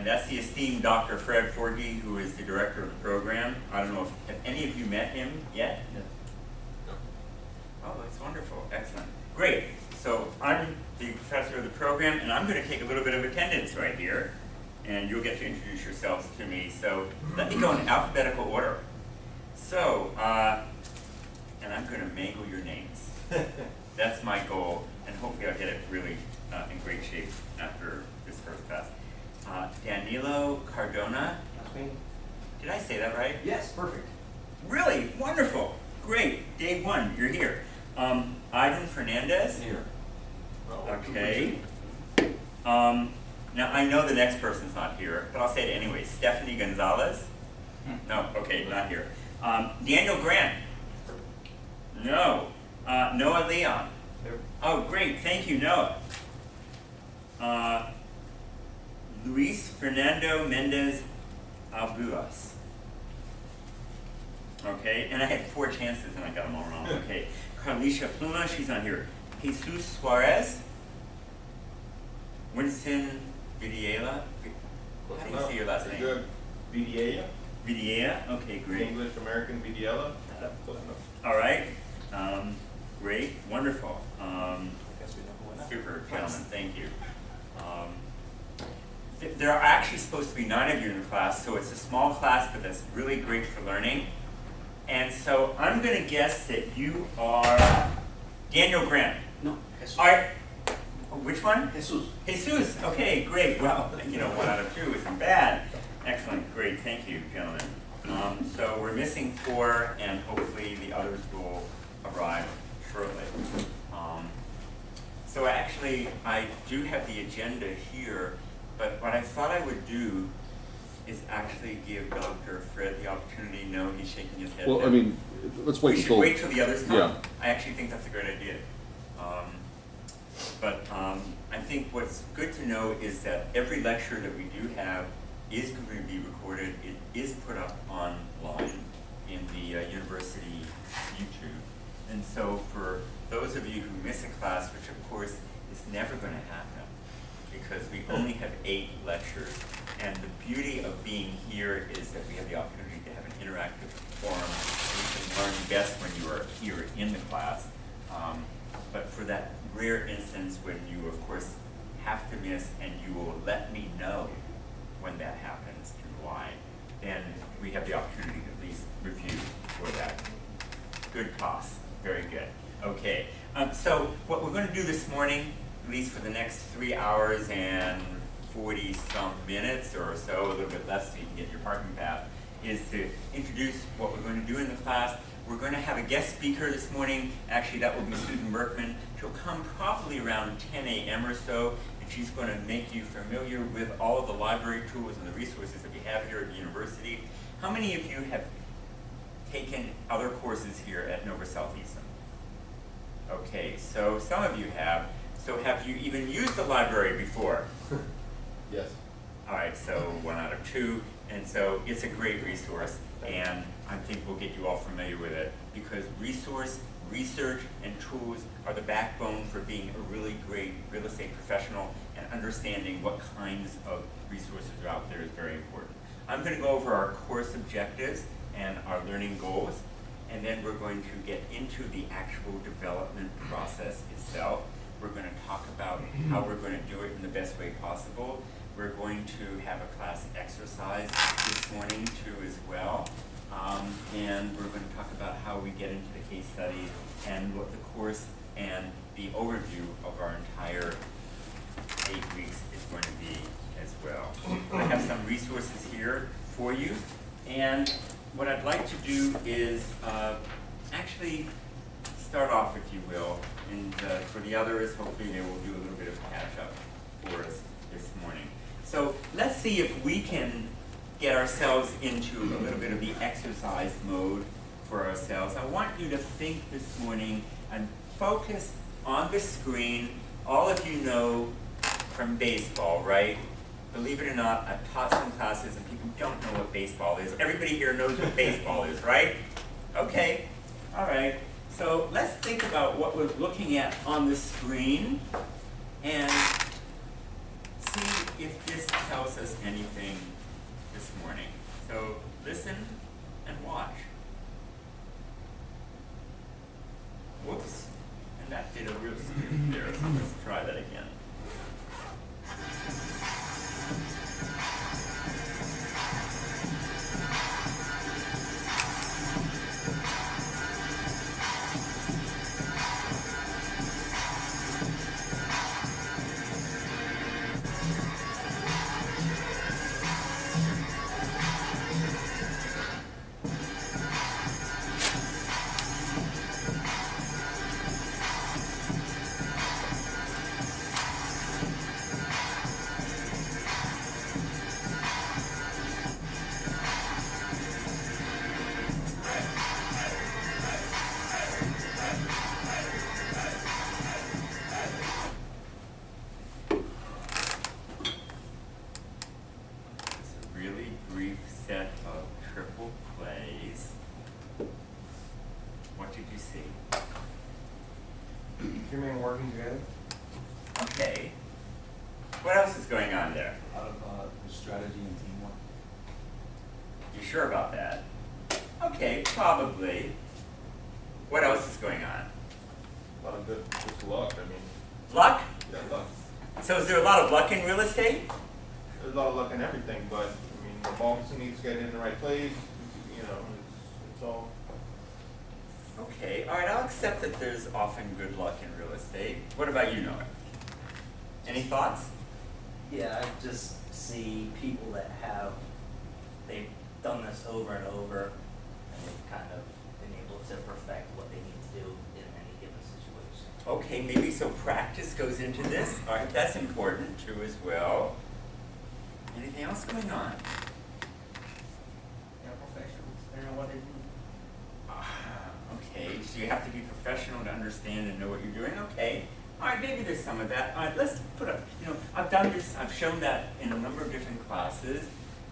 And that's the esteemed Dr. Fred Forgy, who is the director of the program. I don't know if have any of you met him yet? No. Oh, that's wonderful. Excellent. Great. So I'm the professor of the program, and I'm going to take a little bit of attendance right here, and you'll get to introduce yourselves to me. So let me go in alphabetical order. So, and I'm going to mangle your names. That's my goal, and hopefully I'll get it really in great shape after this first class. Danilo Cardona. That's me. Did I say that right? Yes, perfect. Really? Wonderful. Great. Day one, you're here. Ivan Fernandez. Here. Okay. Now I know the next person's not here, but I'll say it anyway. Stephanie Gonzalez. No, okay, not here. Daniel Grant. No. Noah Leon. Here. Oh, great. Thank you, Noah. Luis Fernando Mendez Albuas. Okay, and I had 4 chances and I got them all wrong. Okay. Carlicia Pluma, she's on here. Jesus Suarez. Winston Vidiela. How do you say your last name? Good. Vidiella. Vidiella? Okay, great. English American Vidiella. Close enough. All right. Great. Wonderful. Guess we know who went up. Super, gentlemen. Thank you. There are actually supposed to be 9 of you in the class, so it's a small class, but that's really great for learning. And so I'm going to guess that you are Daniel Grant. No, Jesus. All right. Which one? Jesus. Jesus. Okay, great. Well, 1 out of 2 isn't bad. Excellent. Great. Thank you, gentlemen. So we're missing 4, and hopefully the others will arrive shortly. So actually, I do have the agenda here, but what I thought I would do is actually give Dr. Fred the opportunity. No, he's shaking his head. Well, no. I mean, let's wait We should until... wait till the others come. Yeah. I actually think that's a great idea. I think what's good to know is that every lecture that we do have is going to be recorded. It is put up online in the university YouTube. And so for those of you who miss a class, which of course is never going to happen, because we only have 8 lectures, and the beauty of being here is that we have the opportunity to have an interactive forum, and you can learn best when you are here in the class. But for that rare instance when you, of course, have to miss, and you will let me know when that happens and why, then we have the opportunity to at least review for that. Good toss. Very good. Okay. So what we're going to do this morning, at least for the next 3 hours and 40-some minutes or so, a little bit less so you can get your parking pass, is to introduce what we're going to do in the class. We're going to have a guest speaker this morning. Actually, that will be Susan Berkman. She'll come probably around 10 a.m. or so, and she's going to make you familiar with all of the library tools and the resources that we have here at the university. How many of you have taken other courses here at Nova Southeastern? Okay, so some of you have. So have you even used the library before? Yes. All right, so 1 out of 2, and so it's a great resource, and I think we'll get you all familiar with it, because resource, research, and tools are the backbone for being a really great real estate professional, and understanding what kinds of resources are out there is very important. I'm going to go over our course objectives and our learning goals, and then we're going to get into the actual development process itself. We're going to talk about how we're going to do it in the best way possible. We're going to have a class exercise this morning too as well. And we're going to talk about how we get into the case studies and what the course and the overview of our entire 8 weeks is going to be as well. I have some resources here for you. And what I'd like to do is actually start off, if you will, and for the others, hopefully they will do a little bit of catch up for us this morning. So let's see if we can get ourselves into a little bit of the exercise mode for ourselves. I want you to think this morning and focus on the screen. All of you know from baseball, right? Believe it or not, I've taught some classes and people don't know what baseball is. Everybody here knows what baseball is, right? Okay, all right. So let's think about what we're looking at on the screen and see if this tells tells us anything this morning. So listen and watch. Whoops, and that did a real scoop there, so let's try that again. Set of triple plays. What did you see? Two men working together. Okay. What else is going on there? A lot of strategy and teamwork. You sure about that? Okay, probably. What else is going on? A lot of good luck, I mean. Luck? Yeah, luck. So is there a lot of luck in real estate? There's a lot of luck in everything, but I mean, the ball needs to get in the right place. You know, it's all. Okay, all right, I'll accept that there's often good luck in real estate. What about you, Noah? Any thoughts? Yeah, I just see people that they've done this over and over, and they've kind of been able to perfect what they need to do in any given situation. Okay, maybe so practice goes into this. All right, that's important too as well. Anything else going on? They're professionals. They know what they do. Okay, so you have to be professional to understand and know what you're doing. Okay, all right, maybe there's some of that. All right, let's put up, I've done this, I've shown that in a number of different classes.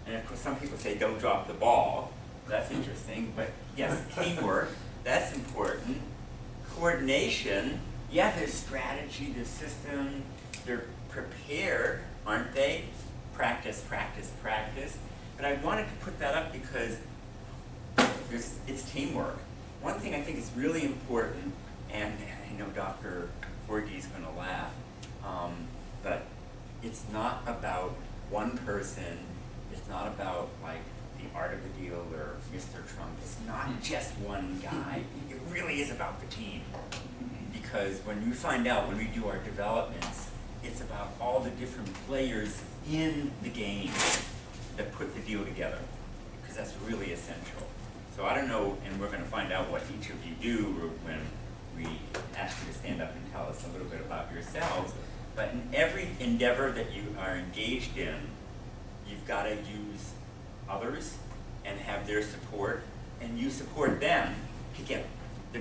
And of course, some people say don't drop the ball. That's interesting, but yes, teamwork, that's important. Coordination, yeah, there's strategy, there's system, they're prepared, aren't they? Practice, practice, practice. But I wanted to put that up because it's teamwork. One thing I think is really important, and I know Dr. Forgey's going to laugh, but it's not about one person. It's not about like the art of the deal or Mr. Trump. It's not just one guy. It really is about the team. Because when you find out, when we do our developments, it's about all the different players in the game that put the deal together. Because that's really essential. So I don't know, and we're going to find out what each of you do when we ask you to stand up and tell us a little bit about yourselves. But in every endeavor that you are engaged in, you've got to use others and have their support, and you support them to get the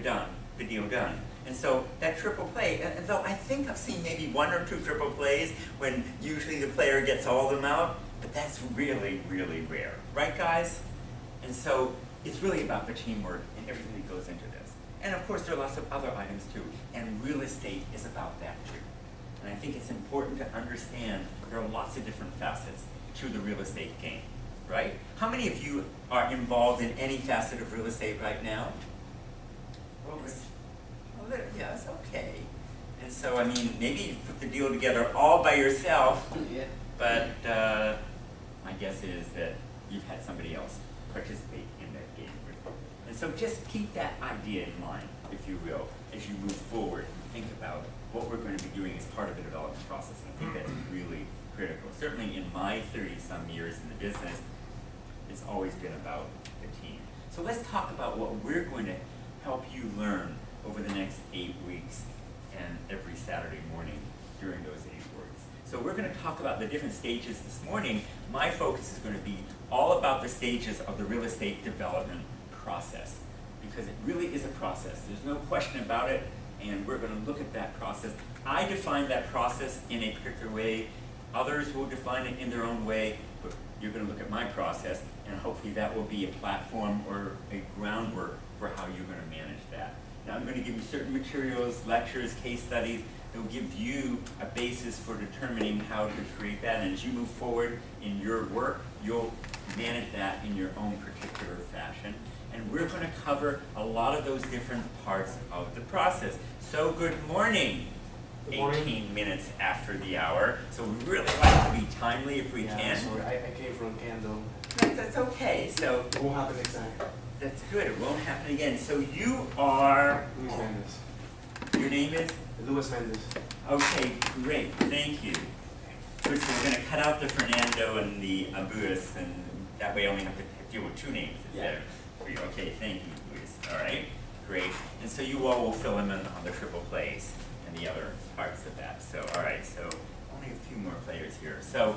deal done. And so that triple play, and though I think I've seen maybe one or two triple plays when usually the player gets all of them out, but that's really, really rare. Right, guys? And so it's really about the teamwork and everything that goes into this. And of course, there are lots of other items too, and real estate is about that too. And I think it's important to understand there are lots of different facets to the real estate game, right? How many of you are involved in any facet of real estate right now? Yes, okay. And so, I mean, maybe you put the deal together all by yourself, Yeah. but my guess is that you've had somebody else participate in that game with you. And so just keep that idea in mind, if you will, as you move forward and think about what we're going to be doing as part of the development process. And I think that's really critical. Certainly in my 30-some years in the business, it's always been about the team. So let's talk about what we're going to help you learn over the next 8 weeks and every Saturday morning during those 8 weeks. So we're going to talk about the different stages this morning. My focus is going to be all about the stages of the real estate development process, because it really is a process. There's no question about it, and we're going to look at that process. I define that process in a particular way. Others will define it in their own way, but you're going to look at my process, and hopefully that will be a platform or a groundwork for how you're going to manage that. Now I'm going to give you certain materials, lectures, case studies, they'll give you a basis for determining how to create that, and as you move forward in your work, you'll manage that in your own particular fashion. And we're going to cover a lot of those different parts of the process. So good morning. Good morning. 18 minutes after the hour. So we really like to be timely if we Yeah, can. sorry, I came from Candle. That's okay. So It won't happen next time. that's good. It won't happen again. So you are, Luis Mendes. your name is? Luis Mendes. Okay, great. Thank you. Good, so we're going to cut out the Fernando and the Abuis, and that way I only have to deal with two names. Is Yeah. that for you? Okay, thank you, Luis. All right, great. And so you all will fill in on the triple plays and the other parts of that. So, all right, so only a few more players here. So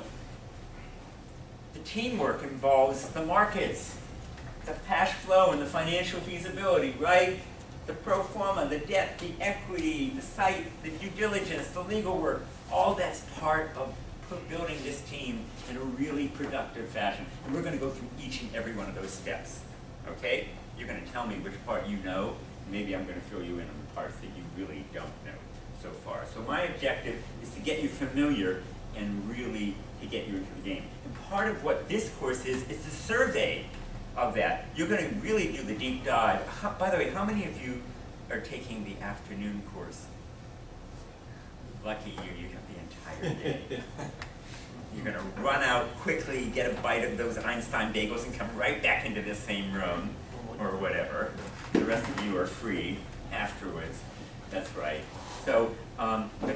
the teamwork involves the markets, the cash flow and the financial feasibility, right? The pro forma, the debt, the equity, the site, the due diligence, the legal work, all that's part of building this team in a really productive fashion. And we're going to go through each and every one of those steps, okay? You're going to tell me which part you know. Maybe I'm going to fill you in on the parts that you really don't know so far. So my objective is to get you familiar and really to get you into the game. And part of what this course is a survey of that. You're going to really do the deep dive. By the way, how many of you are taking the afternoon course? Lucky you, you have the entire day. You're going to run out quickly, get a bite of those Einstein bagels, and come right back into the same room, or whatever. The rest of you are free afterwards. That's right. So,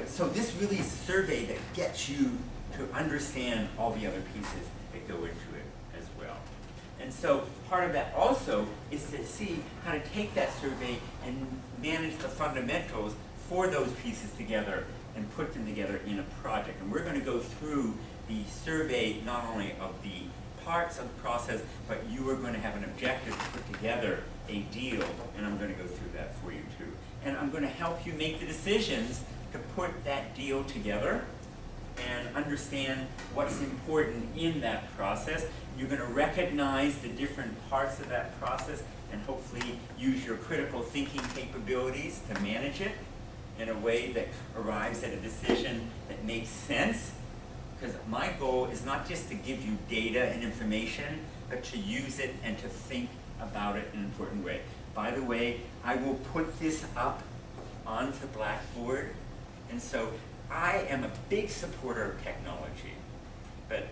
so this really is a survey that gets you to understand all the other pieces that go into it as well. And so part of that also is to see how to take that survey and manage the fundamentals for those pieces together and put them together in a project. And we're going to go through the survey not only of the parts of the process, but you are going to have an objective to put together a deal, and I'm going to go through that for you too. And I'm going to help you make the decisions to put that deal together and understand what's important in that process. You're going to recognize the different parts of that process and hopefully use your critical thinking capabilities to manage it in a way that arrives at a decision that makes sense. Because my goal is not just to give you data and information, but to use it and to think about it in an important way. By the way, I will put this up onto Blackboard, and so I am a big supporter of technology, but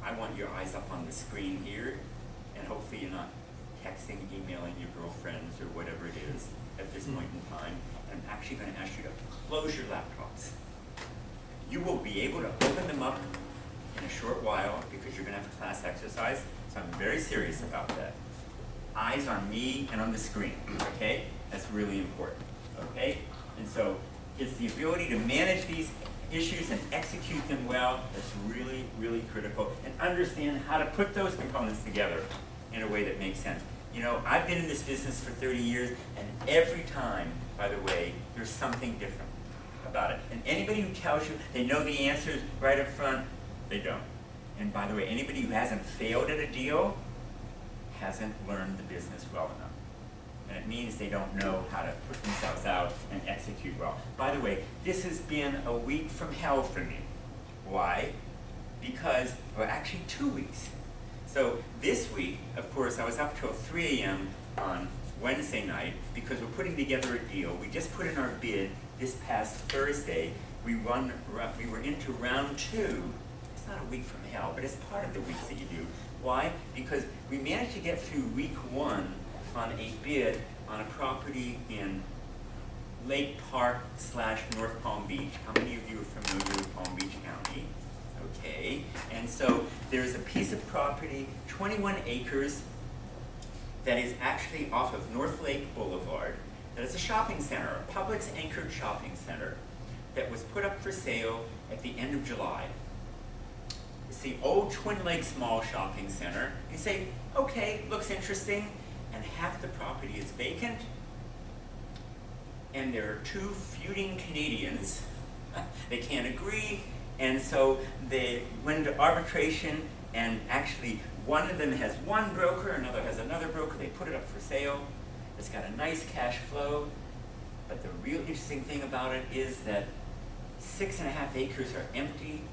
I want your eyes up on the screen here, and hopefully you're not texting, emailing your girlfriends or whatever it is at this point in time. I'm actually going to ask you to close your laptops. You will be able to open them up in a short while because you're going to have a class exercise, so I'm very serious about that. Eyes on me and on the screen, okay? That's really important, okay? And so it's the ability to manage these issues and execute them well that's really, really critical, and understand how to put those components together in a way that makes sense. You know, I've been in this business for 30 years, and every time, by the way, there's something different about it. And anybody who tells you they know the answers right up front, they don't. And by the way, anybody who hasn't failed at a deal hasn't learned the business well enough. And it means they don't know how to put themselves out and execute well. By the way, this has been a week from hell for me. Why? Because, well, actually 2 weeks. So this week, of course, I was up till 3 a.m. on Wednesday night because we're putting together a deal. We just put in our bid this past Thursday. We were into round 2. It's not a week from hell, but it's part of the weeks that you do. Why? Because we managed to get through week 1 on a bid on a property in Lake Park / North Palm Beach. How many of you are familiar with Palm Beach County? Okay, and so there's a piece of property, 21 acres, that is actually off of North Lake Boulevard, that is a shopping center, a Publix anchored shopping center that was put up for sale at the end of July. It's the old Twin Lakes Mall shopping center. You say, okay, looks interesting, and half the property is vacant, and there are 2 feuding Canadians. They can't agree, and so they went into arbitration, and actually one of them has one broker, another has another broker. They put it up for sale. It's got a nice cash flow. But the real interesting thing about it is that 6.5 acres are empty.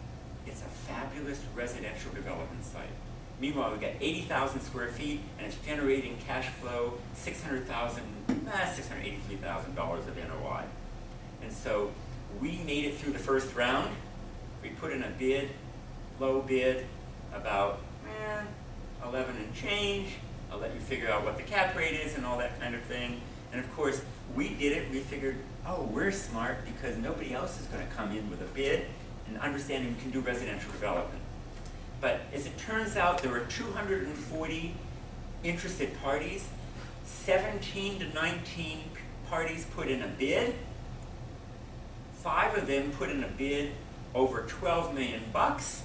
It's a fabulous residential development site. Meanwhile, we've got 80,000 square feet, and it's generating cash flow, $683,000 of NOI. And so we made it through the first round. We put in a bid, low bid, about 11 and change. I'll let you figure out what the cap rate is and all that kind of thing. And of course, we did it. We figured, oh, we're smart because nobody else is going to come in with a bid and understanding we can do residential development. But as it turns out, there were 240 interested parties. 17 to 19 parties put in a bid. 5 of them put in a bid over 12 million bucks.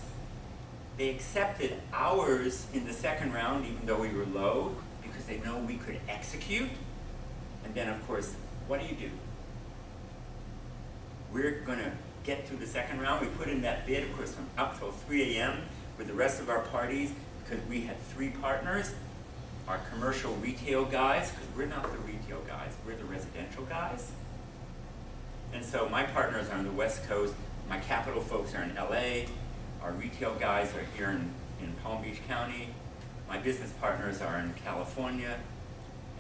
They accepted ours in the second round, even though we were low, because they know we could execute. And then, of course, what do? We're going to get through the second round. We put in that bid, of course, from up till 3 a.m. with the rest of our parties, because we had 3 partners. Our commercial retail guys, because we're not the retail guys, we're the residential guys. And so my partners are on the West Coast. My capital folks are in LA. Our retail guys are here in Palm Beach County. My business partners are in California.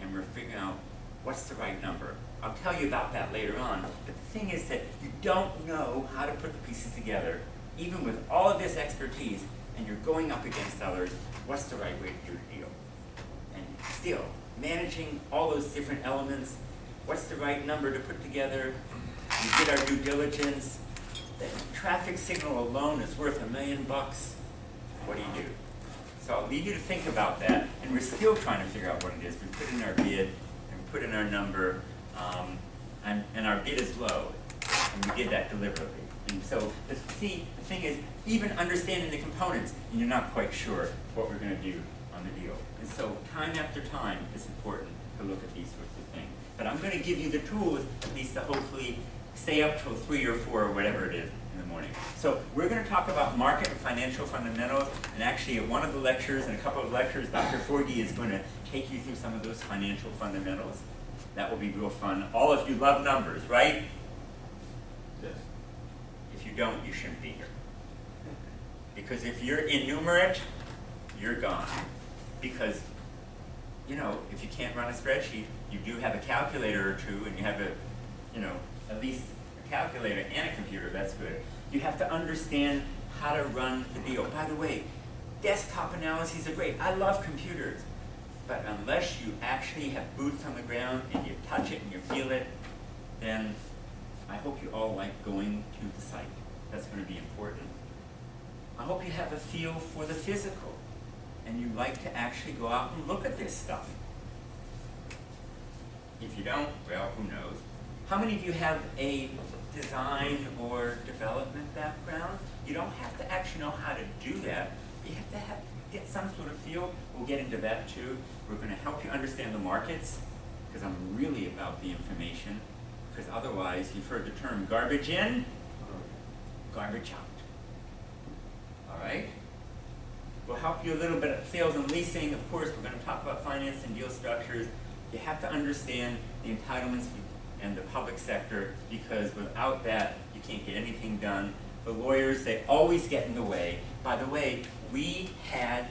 And we're figuring out what's the right number. I'll tell you about that later on. But the thing is that you don't know how to put the pieces together, even with all of this expertise, and you're going up against others. What's the right way to do the deal? And still, managing all those different elements, what's the right number to put together? We did our due diligence. The traffic signal alone is worth $1 million. What do? So I'll leave you to think about that, and we're still trying to figure out what it is. We put in our bid, and we put in our number, and our bid is low, and we did that deliberately. And so the thing is, even understanding the components, and you're not quite sure what we're going to do on the deal. And so time after time, it's important to look at these sorts of things. But I'm going to give you the tools, at least to hopefully stay up till 3 or 4 or whatever it is in the morning. So we're going to talk about market and financial fundamentals, and actually at one of the lectures and a couple of lectures, Dr. Forgy is going to take you through some of those financial fundamentals. That will be real fun. All of you love numbers, right? Yes. If you don't, you shouldn't be here. Because if you're innumerate, you're gone. Because, you know, if you can't run a spreadsheet, you do have a calculator or two, and you have a, you know, at least a calculator and a computer, that's good. You have to understand how to run the deal. By the way, desktop analyses are great. I love computers. But unless you actually have boots on the ground and you touch it and you feel it, then I hope you all like going to the site. That's going to be important. I hope you have a feel for the physical and you like to actually go out and look at this stuff. If you don't, well, who knows? How many of you have a design or development background? You don't have to actually know how to do that. You have to get some sort of feel. We'll get into that too. We're going to help you understand the markets, because I'm really about the information, because otherwise you've heard the term garbage in, garbage out. All right? We'll help you a little bit at sales and leasing. Of course, we're going to talk about finance and deal structures. You have to understand the entitlements and the public sector, because without that, you can't get anything done. The lawyers, they always get in the way. By the way, we had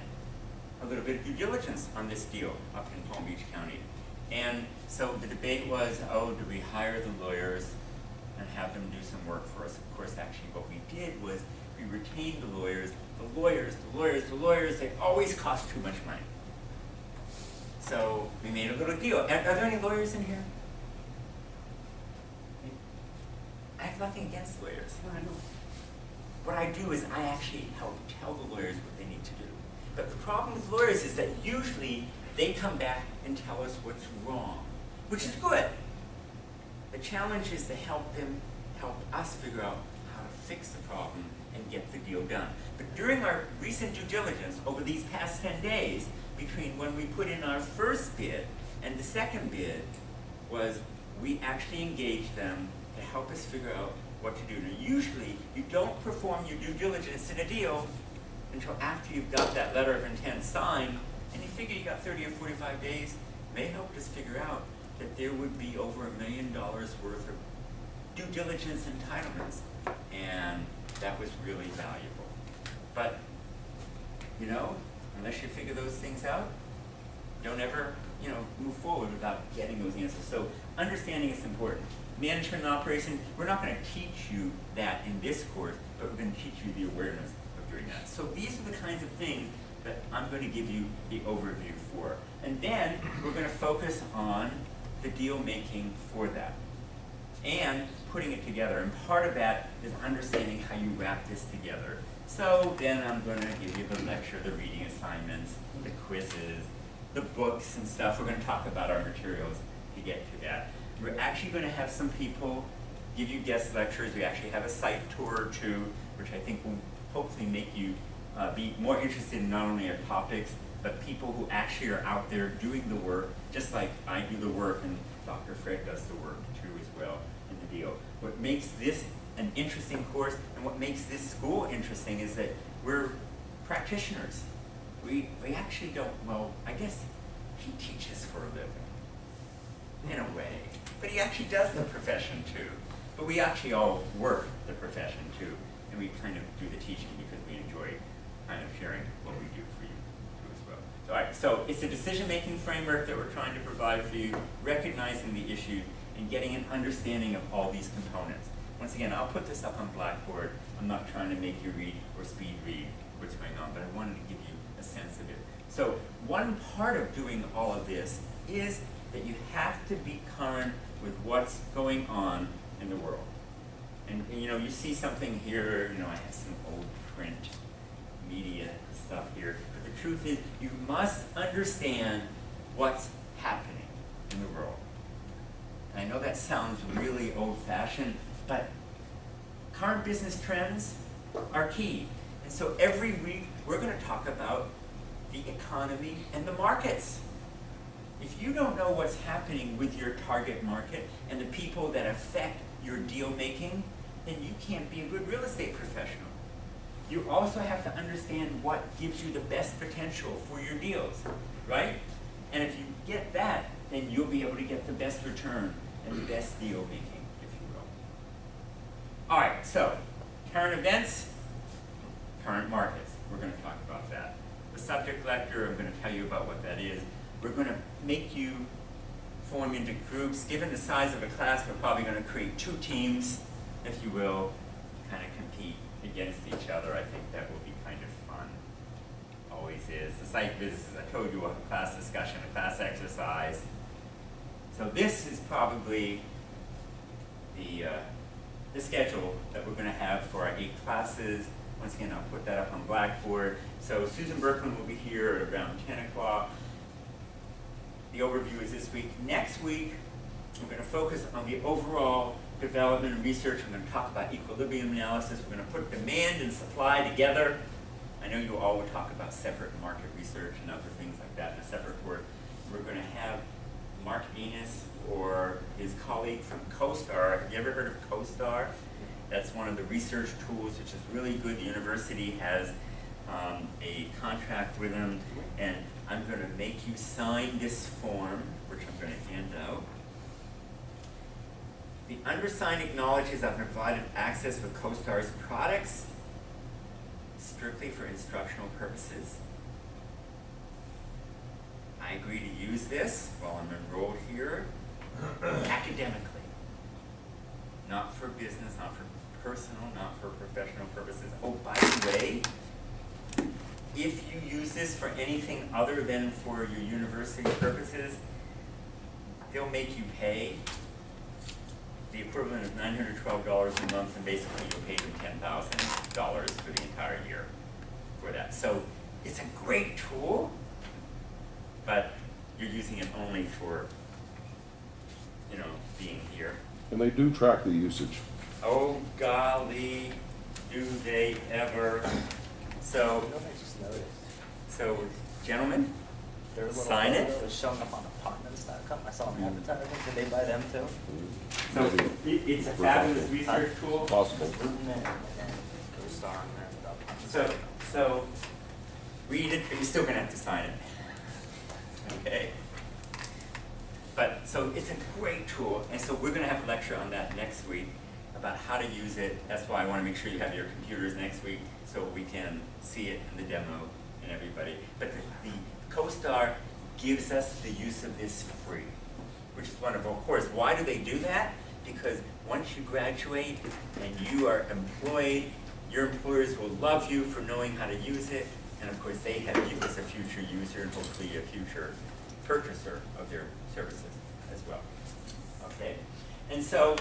a little bit of due diligence on this deal up in Palm Beach County. And so the debate was, oh, do we hire the lawyers and have them do some work for us? Of course, actually what we did was we retained the lawyers. The lawyers, they always cost too much money. So we made a little deal. Are there any lawyers in here? I have nothing against lawyers. What I do is I actually help tell the lawyers what they need to do. But the problem with lawyers is that usually they come back and tell us what's wrong, which is good. The challenge is to help us figure out how to fix the problem and get the deal done. But during our recent due diligence over these past 10 days, between when we put in our first bid and the second bid, was we actually engaged them to help us figure out what to do. Now, usually, you don't perform your due diligence in a deal until after you've got that letter of intent signed, and you figure you got 30 or 45 days. They helped us figure out that there would be over $1 million worth of due diligence entitlements, and that was really valuable. But, you know, unless you figure those things out, don't ever, you know, move forward without getting those answers. So understanding is important. Management and operation, we're not going to teach you that in this course, but we're going to teach you the awareness of doing that. So these are the kinds of things that I'm going to give you the overview for. And then we're going to focus on the deal making for that and putting it together. And part of that is understanding how you wrap this together. So then I'm going to give you the lecture, the reading assignments, the quizzes, the books and stuff. We're going to talk about our materials to get to that. We're actually going to have some people give you guest lectures. We actually have a site tour or two, which I think will hopefully make you be more interested in not only our topics, but people who actually are out there doing the work, just like I do the work and Dr. Fred does the work too as well in the deal. What makes this an interesting course and what makes this school interesting is that we're practitioners. We actually don't, well, I guess he teaches for a living, in a way. But he actually does the profession too. But we actually all work the profession too. And we kind of do the teaching because we enjoy kind of sharing what we do for you too as well. So, all right, so it's a decision-making framework that we're trying to provide for you, recognizing the issue and getting an understanding of all these components. Once again, I'll put this up on Blackboard. I'm not trying to make you read or speed read what's going on, but I wanted to give you a sense of it. So one part of doing all of this is that you have to be current with what's going on in the world. And you know, you see something here, you know, I have some old print media stuff here, but the truth is you must understand what's happening in the world. And I know that sounds really old-fashioned, but current business trends are key. And so every week we're going to talk about the economy and the markets. If you don't know what's happening with your target market and the people that affect your deal making, then you can't be a good real estate professional. You also have to understand what gives you the best potential for your deals, right? And if you get that, then you'll be able to get the best return and the best deal making, if you will. All right, so current events, current markets. We're going to talk about that. The subject lecture, I'm going to tell you about what that is. We're going to make you form into groups. Given the size of a class, we're probably going to create 2 teams, if you will, kind of compete against each other. I think that will be kind of fun. Always is. The site visits, I told you, a class discussion, a class exercise. So this is probably the schedule that we're going to have for our 8 classes. Once again, I'll put that up on Blackboard. So Susan Berkman will be here at around 10 o'clock. The overview is this week. Next week, we're going to focus on the overall development and research. We're going to talk about equilibrium analysis. We're going to put demand and supply together. I know you all will talk about separate market research and other things like that in a separate course. We're going to have Mark Enos or his colleague from CoStar. Have you ever heard of CoStar? That's one of the research tools, which is really good. The university has a contract with them, and I'm going to make you sign this form, which I'm going to hand out. The undersigned acknowledges I've provided access with CoStar's products strictly for instructional purposes. I agree to use this while I'm enrolled here academically, not for business, not for personal, not for professional purposes. Oh, by the way, if you use this for anything other than for your university purposes, they'll make you pay the equivalent of $912 a month, and basically you'll pay them $10,000 for the entire year for that. So it's a great tool, but you're using it only for, you know, being here. And they do track the usage. Oh golly, do they ever. So, I just noticed. so gentlemen, Their little sign it. logo is showing up on apartments.com. I saw an advertisement. Did they buy them too? So it's a fabulous research tool. Possible. Rootin' and then CoStar and then So read it, but you're still gonna have to sign it. Okay. But, so it's a great tool, and so we're gonna have a lecture on that next week about how to use it. That's why I wanna make sure you have your computers next week so we can see it in the demo and everybody. But the CoStar gives us the use of this free, which is wonderful. Of course, why do they do that? Because once you graduate and you are employed, your employers will love you for knowing how to use it, and of course they have you as a future user and hopefully a future purchaser of their services as well. Okay, and so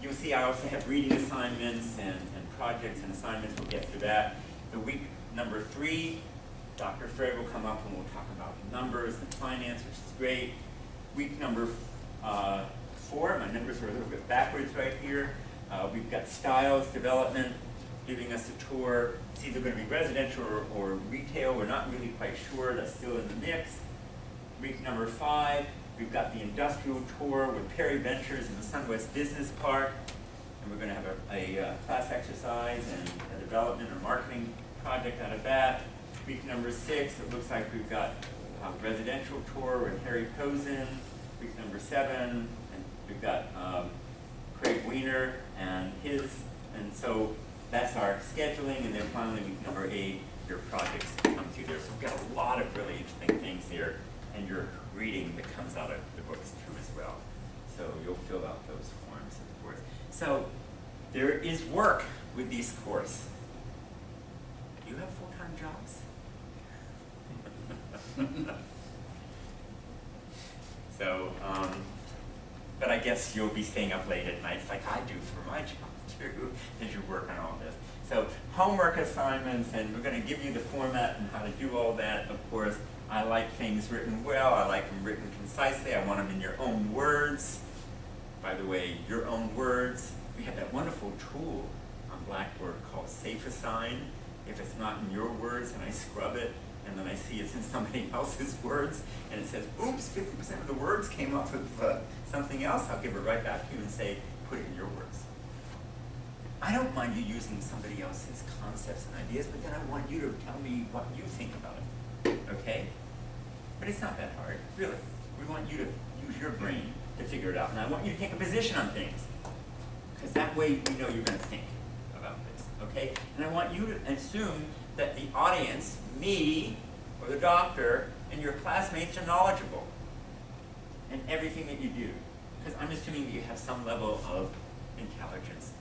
you'll see I also have reading assignments and projects and assignments. We'll get to that. The week number 3, Dr. Fred will come up and we'll talk about numbers and finance, which is great. Week number 4, my numbers are a little bit backwards right here. We've got styles development, giving us a tour. It's either going to be residential or retail. We're not really quite sure. That's still in the mix. Week number 5, we've got the industrial tour with Perry Ventures in the Sunwest Business Park. And we're going to have a class exercise and a development or marketing project out of that. Week number 6, it looks like we've got a residential tour with Harry Posen. Week number 7, and we've got Craig Weiner and his, and so that's our scheduling. And then finally, week number 8, your projects come through there. So we've got a lot of really interesting things here, and your reading that comes out of the books too as well. So you'll fill out those forms, of course. So there is work with these courses. Do you have full-time jobs? So, but I guess you'll be staying up late at nights like I do for my job too, as you work on all this. So homework assignments, and we're going to give you the format and how to do all that. Of course, I like things written well. I like them written concisely. I want them in your own words. By the way, your own words. We have that wonderful tool on Blackboard called Safe Assign. If it's not in your words and I scrub it, and then I see it's in somebody else's words, and it says, oops, 50% of the words came off of something else, I'll give it right back to you and say, put it in your words. I don't mind you using somebody else's concepts and ideas, but then I want you to tell me what you think about it, okay? But it's not that hard, really. We want you to use your brain to figure it out, and I want you to take a position on things, because that way we know you're going to think about this, okay? And I want you to assume that the audience, me, or the doctor, and your classmates are knowledgeable in everything that you do. Because I'm assuming that you have some level of intelligence.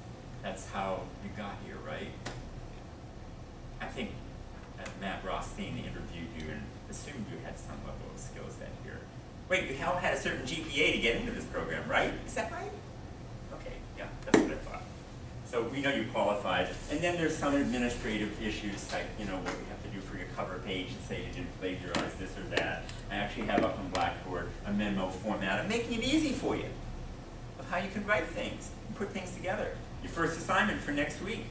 That's how you got here, right? I think that Matt Rothstein interviewed you and assumed you had some level of skill set here. Wait, you all had a certain GPA to get into this program, right? Is that right? Okay, yeah, that's what I thought. So we know you qualified. And then there's some administrative issues, like, you know, what you have to do for your cover page and say you didn't plagiarize this or that. I actually have up on Blackboard a memo format. I'm making it easy for you of how you can write things and put things together. Your first assignment for next week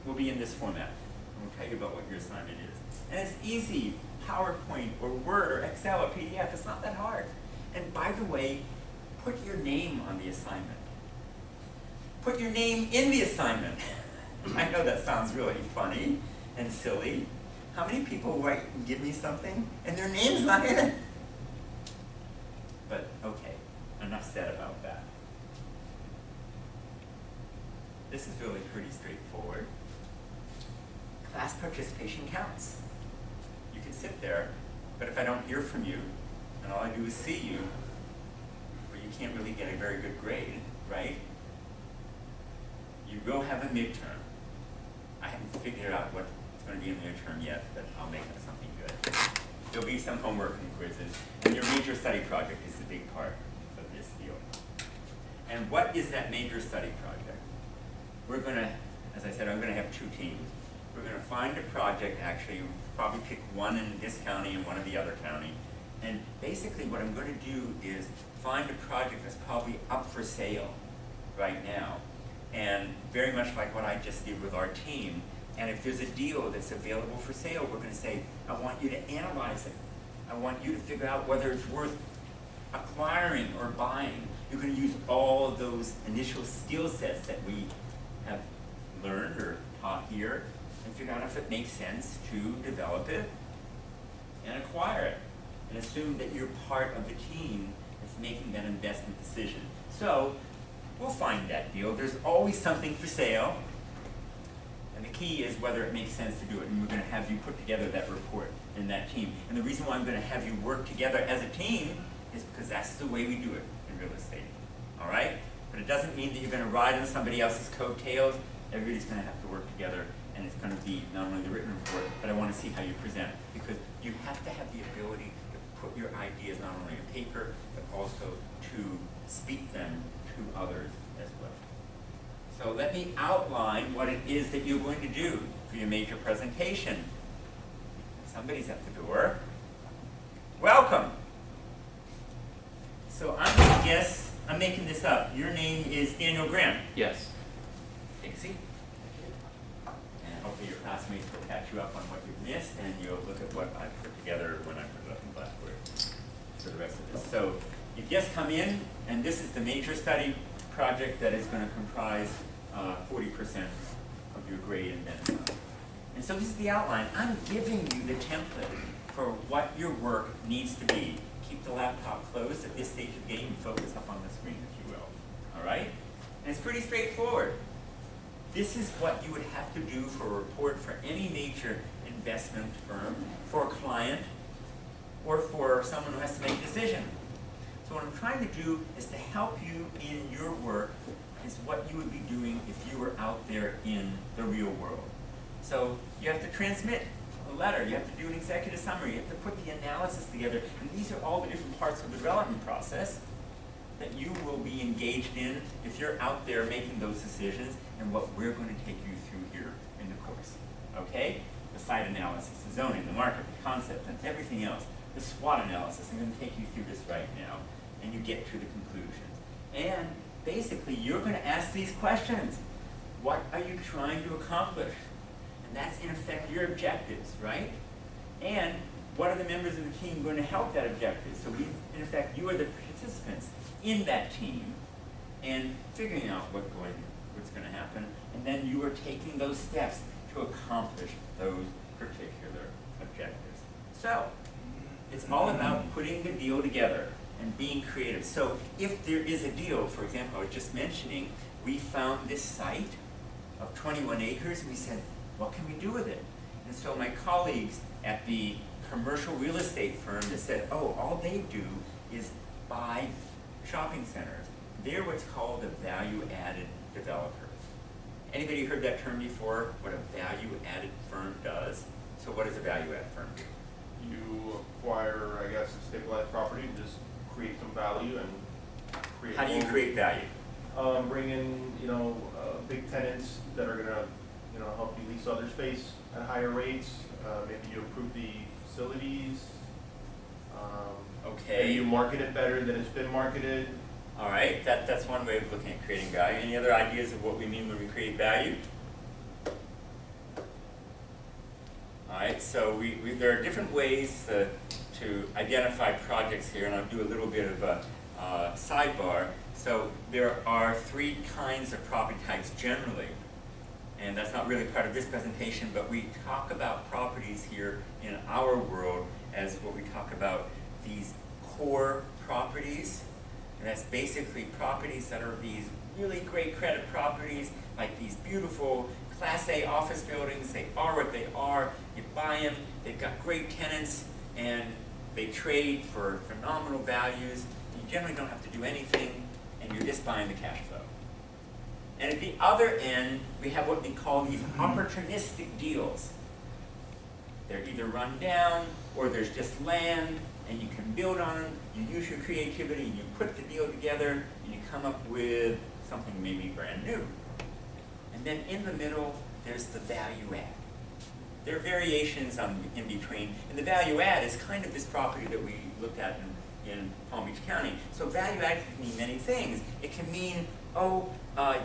will be in this format. And we'll tell you about what your assignment is. And it's easy, PowerPoint or Word or Excel or PDF. It's not that hard. And by the way, put your name on the assignment. Put your name in the assignment. I know that sounds really funny and silly. How many people write and give me something and their name's not in it? But okay, enough said about that. This is really pretty straightforward. Class participation counts. You can sit there, but if I don't hear from you, and all I do is see you, well, you can't really get a very good grade, right? You will have a midterm. I haven't figured out what's going to be in the midterm yet, but I'll make it something good. There'll be some homework and quizzes, and your major study project is the big part of this deal. And what is that major study project? We're going to, as I said, I'm going to have 2 teams. We're going to find a project, actually, probably pick one in this county and one in the other county. And basically what I'm going to do is find a project that's probably up for sale right now. And very much like what I just did with our team. And if there's a deal that's available for sale, we're going to say, I want you to analyze it. I want you to figure out whether it's worth acquiring or buying. You're going to use all of those initial skill sets that we have learned or taught here and figure out if it makes sense to develop it and acquire it. and assume that you're part of the team that's making that investment decision. So we'll find that deal. There's always something for sale. And the key is whether it makes sense to do it. And we're going to have you put together that report in that team. And the reason why I'm going to have you work together as a team is because that's the way we do it in real estate. All right? But it doesn't mean that you're going to ride on somebody else's coattails. Everybody's going to have to work together. And it's going to be not only the written report, but I want to see how you present. Because you have to have the ability to put your ideas not only on paper, but also to speak them to others as well. So let me outline what it is that you're going to do for your major presentation. Somebody's at the door. Welcome. So I'm going to guess, I'm making this up. Your name is Daniel Graham. Yes. Take a seat. And hopefully your classmates will catch you up on what you've missed, and you'll look at what I put together when I put it up in Blackboard for the rest of this. So you've just come in, and this is the major study project that is going to comprise 40% of your grade and then some. And so this is the outline. I'm giving you the template for what your work needs to be. Keep the laptop closed at this stage of the game and focus up on the screen, if you will. All right? And it's pretty straightforward. This is what you would have to do for a report for any major investment firm, for a client, or for someone who has to make a decision. So what I'm trying to do is to help you in your work is what you would be doing if you were out there in the real world. So you have to transmit a letter, you have to do an executive summary, you have to put the analysis together, and these are all the different parts of the development process that you will be engaged in if you're out there making those decisions, and what we're going to take you through here in the course. Okay? The site analysis, the zoning, the market, the concept, and everything else. The SWOT analysis, I'm going to take you through this right now, and you get to the conclusions. And basically, you're going to ask these questions. What are you trying to accomplish? And that's, in effect, your objectives, right? And what are the members of the team going to help that objective? So, in effect, you are the participants in that team and figuring out what's going to happen. And then you are taking those steps to accomplish those particular objectives. So, it's all about putting the deal together and being creative. So if there is a deal, for example, I was just mentioning, we found this site of 21 acres, and we said, what can we do with it? And so my colleagues at the commercial real estate firm that said, oh, all they do is buy shopping centers. They're what's called a value-added developer. Anybody heard that term before, what a value-added firm does? So what does a value-added firm do? You acquire, I guess, a stabilized property, just create some value and create. How do you create value? Bring in, big tenants that are gonna, help you lease other space at higher rates. Maybe you improve the facilities. Okay. Maybe you market it better than it's been marketed. All right, that's one way of looking at creating value. Any other ideas of what we mean when we create value? All right, so there are different ways to identify projects here, and I'll do a little bit of a sidebar. So there are 3 kinds of property types generally, and that's not really part of this presentation, but we talk about properties here in our world as what we talk about these core properties. And that's basically properties that are these really great credit properties, like these beautiful Class A office buildings. They are what they are. You buy them, they've got great tenants, and they trade for phenomenal values. You generally don't have to do anything, and you're just buying the cash flow. And at the other end, we have what we call these opportunistic deals. They're either run down, or there's just land, and you can build on them. You use your creativity, and you put the deal together, and you come up with something maybe brand new. And then in the middle, there's the value add. There are variations in between, and the value add is kind of this property that we looked at in Palm Beach County. So value add can mean many things. It can mean,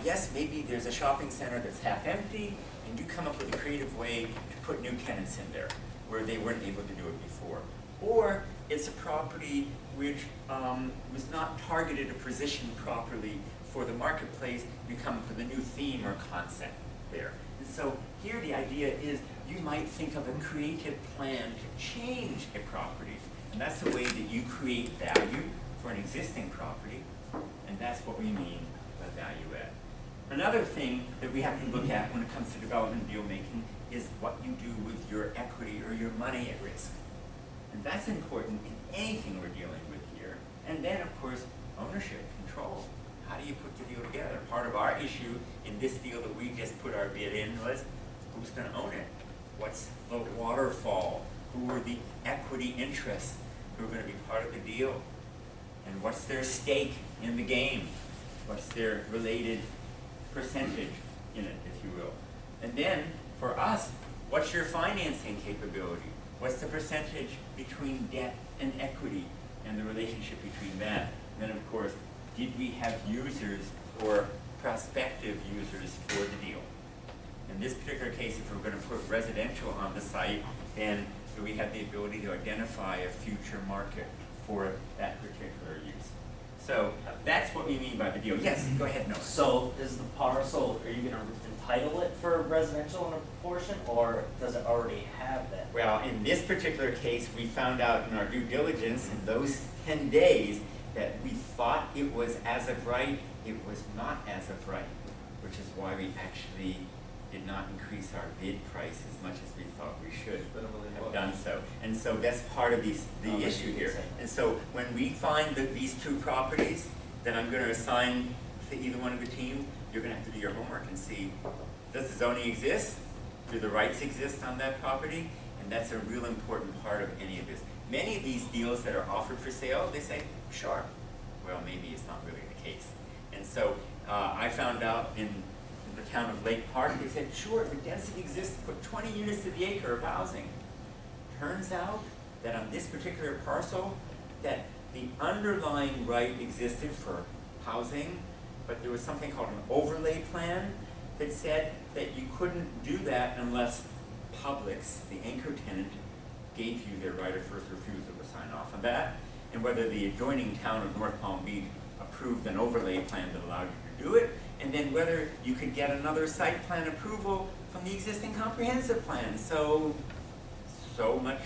yes, maybe there's a shopping center that's half empty, and you come up with a creative way to put new tenants in there where they weren't able to do it before. Or it's a property which was not targeted or positioned properly for the marketplace. You come up with a new theme or concept there. And so here the idea is you might think of a creative plan to change a property. And that's the way that you create value for an existing property, and that's what we mean by value add. Another thing that we have to look at when it comes to development deal making is what you do with your equity or your money at risk. And that's important in anything we're dealing with here. And then, of course, ownership, control. How do you put the deal together? Part of our issue in this deal that we just put our bid in was, who's going to own it? What's the waterfall? Who are the equity interests who are going to be part of the deal? And what's their stake in the game? What's their related percentage in it, if you will? And then, for us, what's your financing capability? What's the percentage between debt and equity and the relationship between that? And then, of course, did we have users or prospective users for the deal? In this particular case, if we're going to put residential on the site, then do we have the ability to identify a future market for that particular use? So that's what we mean by the deal. Yes, go ahead, Noah. So is the parcel, are you gonna entitle it for residential in a proportion, or does it already have that? Well, in this particular case, we found out in our due diligence in those 10 days that we thought it was as of right. It was not as of right, which is why we actually did not increase our bid price as much as we thought we should have done so. And so that's part of the issue here. And so when we find these two properties that I'm going to assign to either one of the team, you're going to have to do your homework and see, does the zoning exist? Do the rights exist on that property? And that's a real important part of any of this. Many of these deals that are offered for sale, they say, sure. Well, maybe it's not really the case. And so I found out in the town of Lake Park, they said, sure, the density exists, put 20 units to the acre of housing. Turns out that on this particular parcel, that the underlying right existed for housing, but there was something called an overlay plan that said that you couldn't do that unless Publix, the anchor tenant, gave you their right of first refusal to sign off on that, and whether the adjoining town of North Palm Beach approved an overlay plan that allowed you to do it, and then whether you could get another site plan approval from the existing comprehensive plan. So much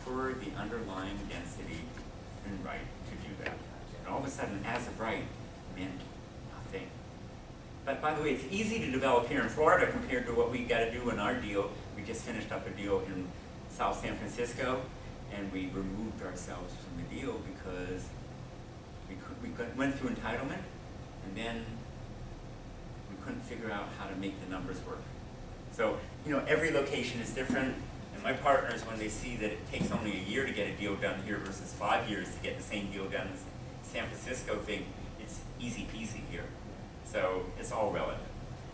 for the underlying density and right to do that. And all of a sudden, as of right meant nothing. But by the way, it's easy to develop here in Florida compared to what we got to do in our deal. We just finished up a deal in South San Francisco, and we removed ourselves from the deal because we went through entitlement, and then we couldn't figure out how to make the numbers work. So, every location is different, and my partners, when they see that it takes only a year to get a deal done here versus 5 years to get the same deal done in San Francisco, think it's easy peasy here. So it's all relative.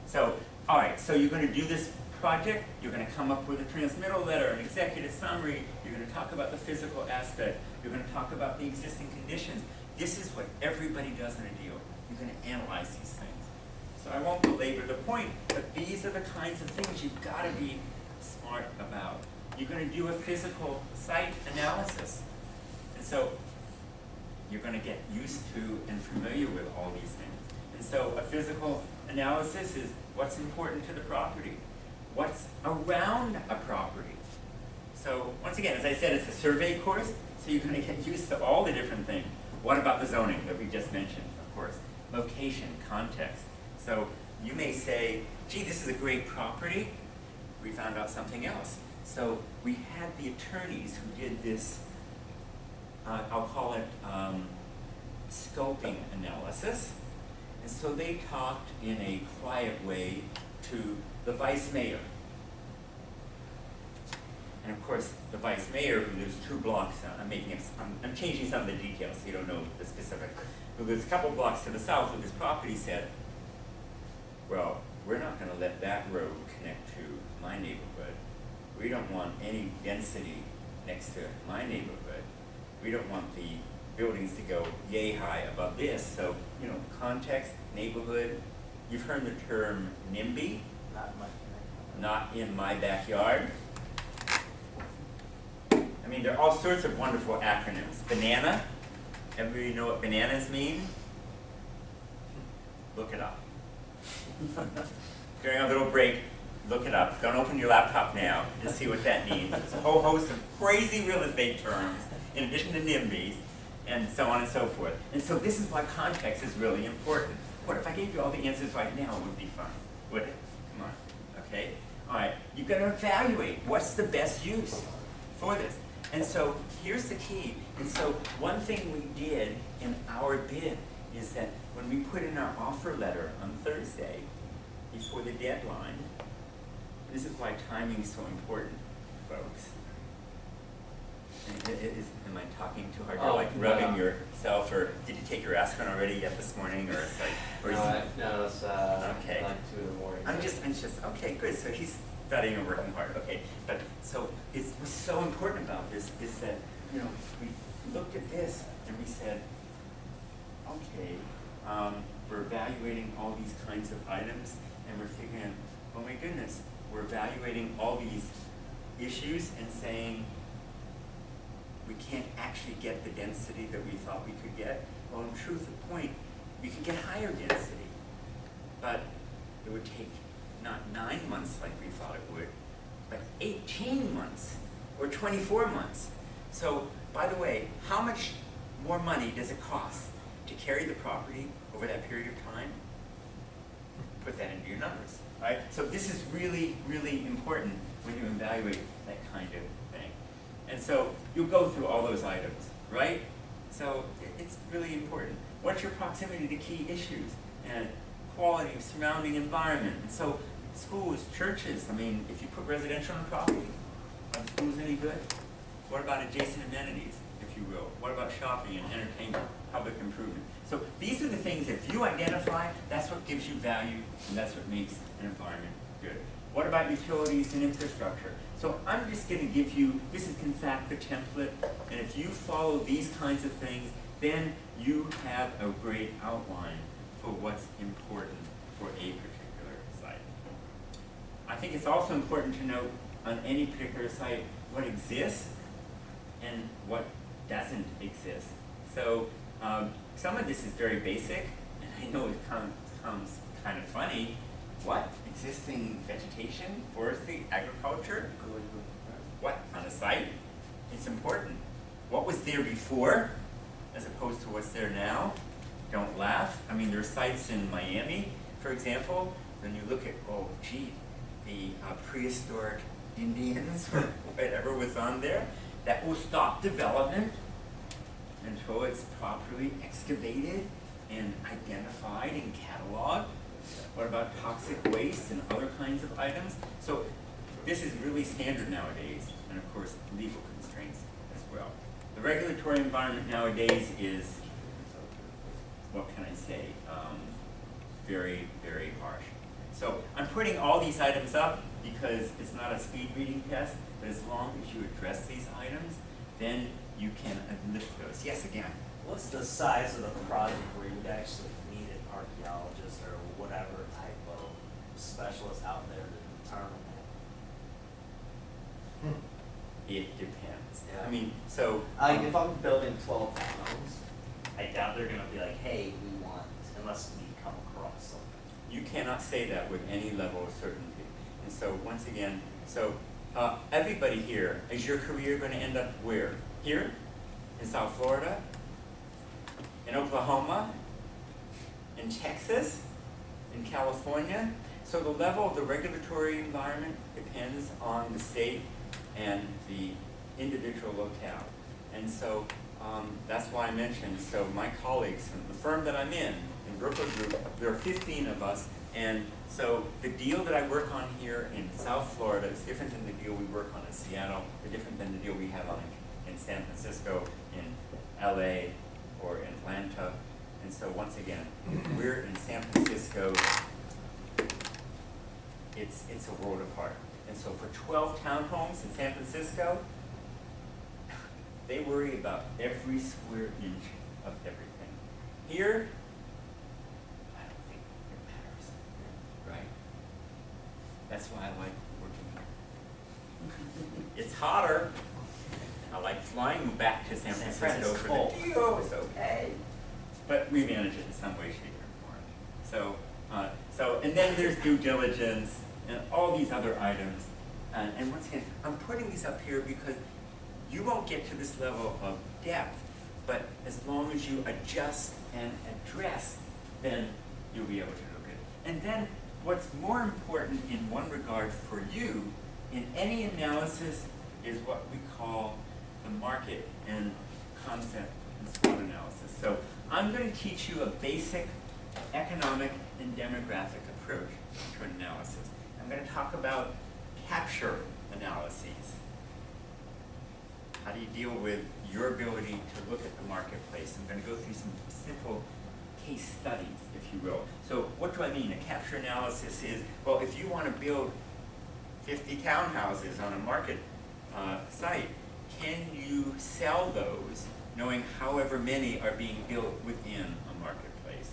So, all right, so you're going to do this project, you're going to come up with a transmittal letter, an executive summary, you're going to talk about the physical aspect, you're going to talk about the existing conditions. This is what everybody does in a deal. You're going to analyze these things. So I won't belabor the point, but these are the kinds of things you've got to be smart about. You're going to do a physical site analysis. And so you're going to get used to and familiar with all these things. And so a physical analysis is what's important to the property, what's around a property. So once again, as I said, it's a survey course, so you're going to get used to all the different things. What about the zoning that we just mentioned, of course? Location, context. So you may say, gee, this is a great property. We found out something else. So we had the attorneys who did this, I'll call it scoping analysis. And so they talked in a quiet way to the vice mayor. And of course, the vice mayor, who lives 2 blocks, I'm changing some of the details so you don't know the specific, who lives a couple blocks to the south of his property, said, well, we're not going to let that road connect to my neighborhood. We don't want any density next to my neighborhood. We don't want the buildings to go yay high above this. So, context, neighborhood. You've heard the term NIMBY, not in my backyard. I mean, there are all sorts of wonderful acronyms. Banana, everybody know what bananas mean? Look it up. During a little break, look it up. Don't open your laptop now and see what that means. It's a whole host of crazy real estate terms in addition to NIMBYs, and so on and so forth. And so this is why context is really important. What if I gave you all the answers right now? It would be fun, would it? Come on, okay? All right, you've got to evaluate what's the best use for this. And so here's the key. And so one thing we did in our bid is that when we put in our offer letter on Thursday, before the deadline, this is why timing is so important, folks. Am I talking too hard? You're like rubbing yourself, or did you take your aspirin already yet this morning, or it's like, or No, it's okay. like 2 in the morning. I'm just okay, good. So he's studying and working hard. Okay, but so what's so important about this is that we looked at this and we said, okay, we're evaluating all these kinds of items, and we're figuring, oh my goodness, we're evaluating all these issues and saying, we can't actually get the density that we thought we could get. Well, in truth of point, we could get higher density, but it would take not 9 months like we thought it would, but 18 months or 24 months. So, by the way, how much more money does it cost to carry the property over that period of time? Put that into your numbers, right? So this is really, really important when you evaluate that kind of thing. And so you'll go through all those items, right? So it's really important. What's your proximity to key issues? And quality of surrounding environment. And so schools, churches, I mean, if you put residential on property, are the schools any good? What about adjacent amenities, if you will? What about shopping and entertainment, public improvement? So these are the things, if you identify, that's what gives you value, and that's what makes an environment good. What about utilities and infrastructure? So I'm just going to give you, this is in fact the template, and if you follow these kinds of things, then you have a great outline for what's important for a particular site. I think it's also important to note on any particular site what exists and what doesn't exist. So some of this is very basic, and I know it comes kind of funny. What? Existing vegetation, forestry, agriculture? What? On a site? It's important. What was there before as opposed to what's there now? Don't laugh. I mean, there are sites in Miami, for example, when you look at, oh gee, the prehistoric Indians or whatever was on there, that will stop development until it's properly excavated and identified and cataloged. What about toxic waste and other kinds of items? So this is really standard nowadays, and of course legal constraints as well. The regulatory environment nowadays is, what can I say, very, very harsh. So I'm putting all these items up because it's not a speed reading test, but as long as you address these items, then you can lift those. Yes, again. What's the size of the project where you'd actually need an archaeologist or whatever type of specialist out there to determine that? It depends. Yeah. I mean, so Like if I'm building 12 townhomes, I doubt they're going to be like, hey, we want, unless we come across something. you cannot say that with any level of certainty. And so once again, so everybody here, is your career going to end up where? Here? In South Florida? In Oklahoma? In Texas? In California? So the level of the regulatory environment depends on the state and the individual locale. And so that's why I mentioned, so my colleagues, and the firm that I'm in Brooklyn Group, there are 15 of us, and so the deal that I work on here in South Florida is different than the deal we work on in Seattle, or different than the deal we have on in San Francisco, in LA, or in Atlanta. And so once again, if we're in San Francisco, it's a world apart. And so for 12 townhomes in San Francisco, they worry about every square inch of everything. Here, I don't think it matters, right? That's why I like working here. It's hotter. I like flying back to San Francisco for the deal. It's okay. But we manage it in some way, shape, or form. So, and then there's due diligence and all these other items. And once again, I'm putting these up here because You won't get to this level of depth, but as long as you adjust and address, then you'll be able to do it. And then what's more important in one regard for you in any analysis is what we call the market and concept and SWOT analysis. So I'm going to teach you a basic economic and demographic approach to an analysis. I'm going to talk about capture analyses. How do you deal with your ability to look at the marketplace? I'm going to go through some simple case studies, if you will. So what do I mean? A capture analysis is, well, if you want to build 50 townhouses on a market site, can you sell those knowing however many are being built within a marketplace?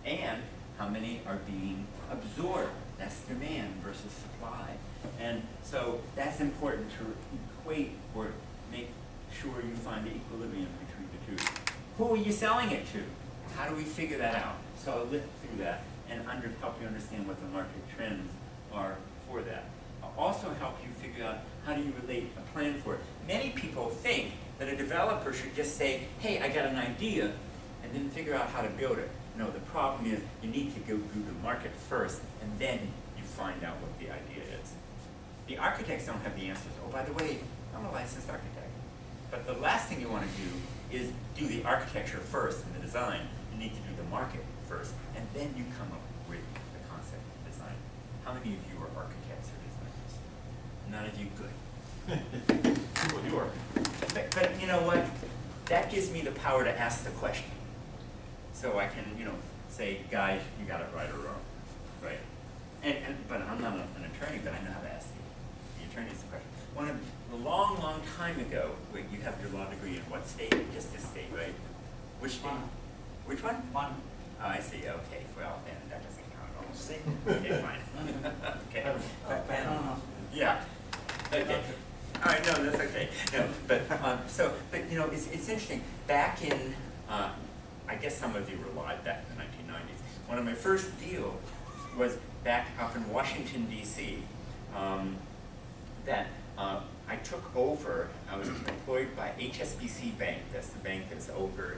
And how many are being absorbed? That's demand versus supply. And so that's important to equate or make sure you find the equilibrium between the two. Who are you selling it to? How do we figure that out? So I'll look through that and help you understand what the market trends are for that. I'll also help you figure out how do you relate a plan for it. Many people think that a developer should just say, hey, I got an idea, and then figure out how to build it. No, the problem is you need to go through the market first, and then you find out what the idea is. The architects don't have the answers. Oh, by the way, I'm a licensed architect. But the last thing you want to do is do the architecture first and the design. You need to do the market first, and then you come up with the concept and design. How many of you are architects or designers? None of you good. Well, you are. But you know what? That gives me the power to ask the question. So I can, say, guys, you got it right or wrong, right? But I'm not an attorney, but I know how to ask the attorneys the question. A long time ago, wait, you have your law degree in what state? Just this state, right? Which state? One. Which one? One. Oh, I see. Okay. Well, then that doesn't count at all. See? Okay, fine. Okay. I don't know. Yeah. Okay. All right. No, that's okay. No, but it's interesting. Back in, I guess some of you were alive back in the 1990s. One of my first deals was back up in Washington D.C. That I took over. I was employed by HSBC Bank. That's the bank that's over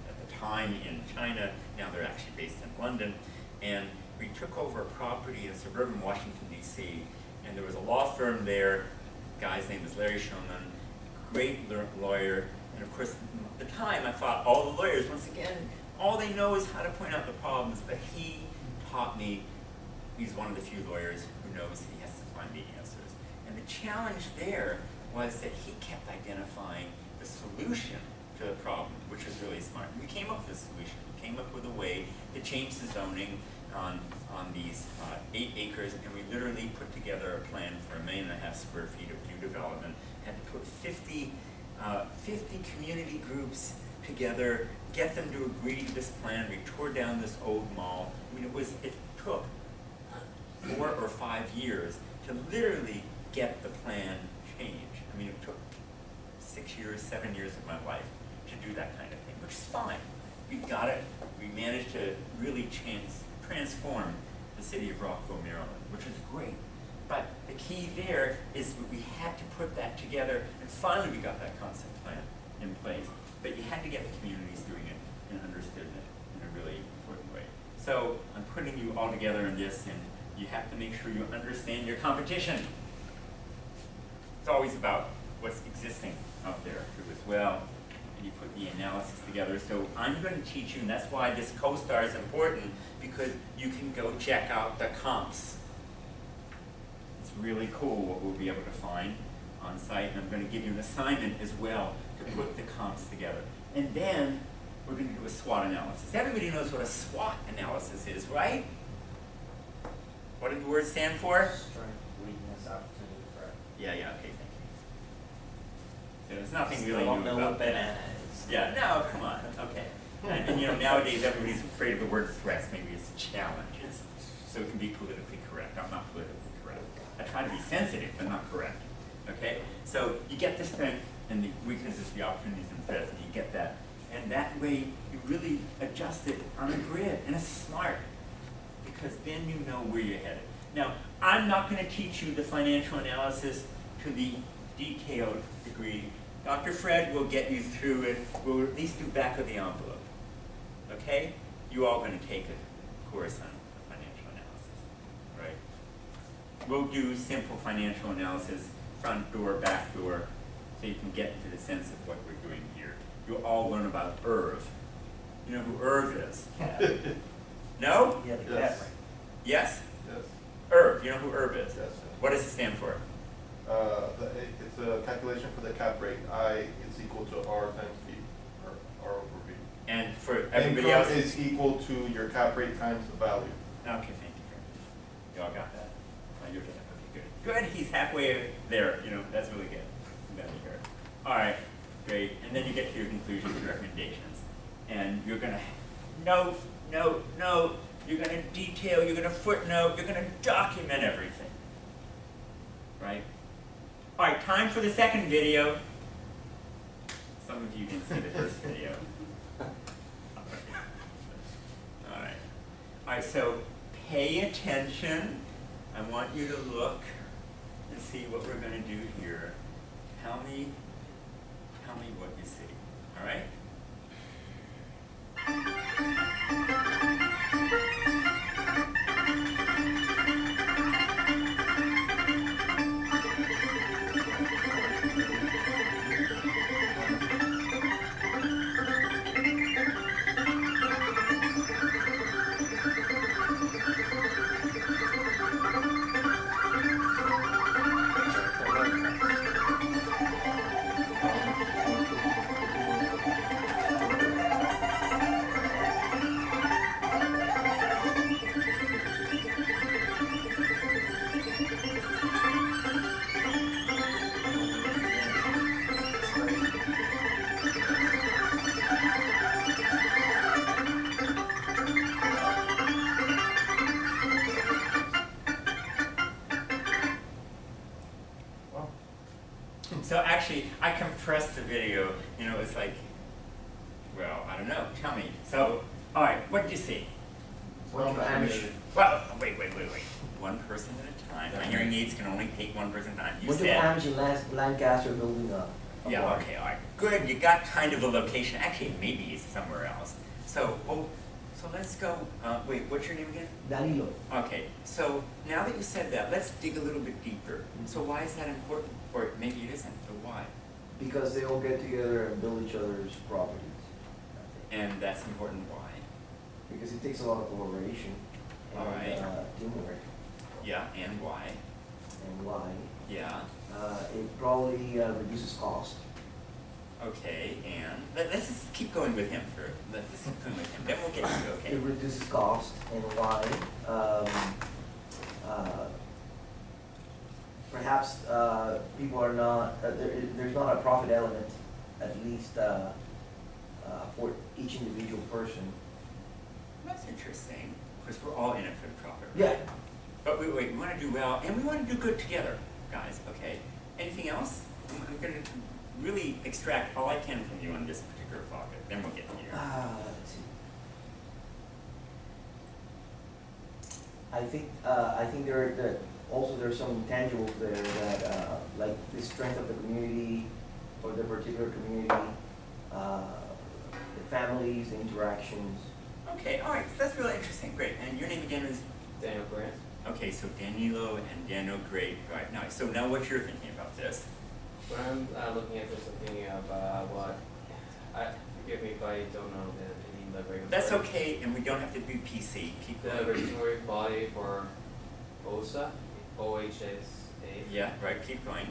at the time in China. Now they're actually based in London. And we took over a property in suburban Washington, D.C. And there was a law firm there. The guy's name was Larry Shulman, great lawyer. And of course, at the time I thought all the lawyers, once again, all they know is how to point out the problems. But he taught me, he's one of the few lawyers who knows he has to find the answers. And the challenge there was that he kept identifying the solution to the problem, which was really smart. And we came up with a solution. We came up with a way to change the zoning on these 8 acres, and we literally put together a plan for 1.5 million square feet of new development. Had to put 50 community groups together, get them to agree to this plan. We tore down this old mall. I mean, it took 4 or 5 years to literally get the plan changed. I mean, it took 6 years, 7 years of my life to do that kind of thing, which is fine. We got it. We managed to really transform the city of Rockville, Maryland, which is great. But the key there is that we had to put that together, and finally we got that concept plan in place. But you had to get the communities doing it and understood it in a really important way. So I'm putting you all together in this, and you have to make sure you understand your competition. It's always about what's existing out there too as well, and you put the analysis together. So I'm going to teach you, and that's why this CoStar is important, because you can go check out the comps. It's really cool what we'll be able to find on site, and I'm going to give you an assignment as well to put the comps together. And then we're going to do a SWOT analysis. Everybody knows what a SWOT analysis is, right? What do the words stand for? Strength, weakness, opportunity, threat. Yeah, okay, thank you. So there's nothing Still really don't new know about what that. banana is. Yeah, no, come on, okay. And nowadays everybody's afraid of the word threats. Maybe it's challenges, so it can be politically correct. I'm not politically correct. I try to be sensitive, but not correct. Okay? So you get the strength and the weaknesses, the opportunities and threats, and you get that. And that way you really adjust it on a grid, and it's smart, because then you know where you're headed. Now, I'm not going to teach you the financial analysis to the detailed degree Dr. Fred will get you through it. We'll at least do back of the envelope. Okay? You all going to take a course on financial analysis, right? We'll do simple financial analysis, front door, back door, so you can get into the sense of what we're doing here. You'll all learn about ERV. You know who ERV is? No? Yeah, the Yes. cat rate. Yes? Yes, ERV. You know who ERV is? yes. What does it stand for? It's a calculation for the cap rate. I is equal to R times V, or R over V. And for everybody Income else? is equal to your cap rate times the value. Okay, thank you very much. You all got that? Oh, you're good. Okay, good. Good, he's halfway there, you know, that's really good. I'm glad to hear it. All right, great. And then you get to your conclusions and recommendations. And you're gonna note, you're gonna detail, you're gonna footnote, you're gonna document everything. Right? All right, time for the second video. Some of you didn't see the first video. All right, so pay attention. I want you to look and see what we're going to do here. Tell me what you see. All right? So actually, I compressed the video. You know, it's like, well, I don't know. Tell me. So, all right, what did you see? Well, Well, wait. One person at a time. My hearing aids can only take one person at a time. You What do said. damage in Lancaster building up? Yeah. Okay. All right. Good. You got kind of a location. Actually, maybe it's somewhere else. So, so let's go. Wait. What's your name again? Danilo. Okay. So now that you said that, let's dig a little bit deeper. So why is that important? Or maybe it isn't. So why? Because they all get together and build each other's properties. And that's important. Why? Because it takes a lot of collaboration and Alright. teamwork. Yeah. And why? And why? Yeah. It probably reduces cost. Okay. And let's just keep going with him for. Let's just keep going with him. Then we'll get to it. Okay. It reduces cost and why? Perhaps people are not, there's not a profit element, at least for each individual person. That's interesting. Because we're all in it for the profit. Right? Yeah. But we want to do well, and we want to do good together, guys. Okay. Anything else? I'm going to really extract all I can from you on this particular topic. Then we'll get to you. Let's see. I think there's some intangibles there that like the strength of the community or the particular community, the families, the interactions. Okay, all right. That's really interesting. Great. And your name again is? Daniel Grant. Okay, so Danilo and Daniel, great. Right now, so now what you're thinking about this? When I'm looking at this, I'm thinking of forgive me if I don't know the regulatory. That's okay, and we don't have to do PC. Keep The going. regulatory body for OSA, OHSA. Yeah, right. Keep going.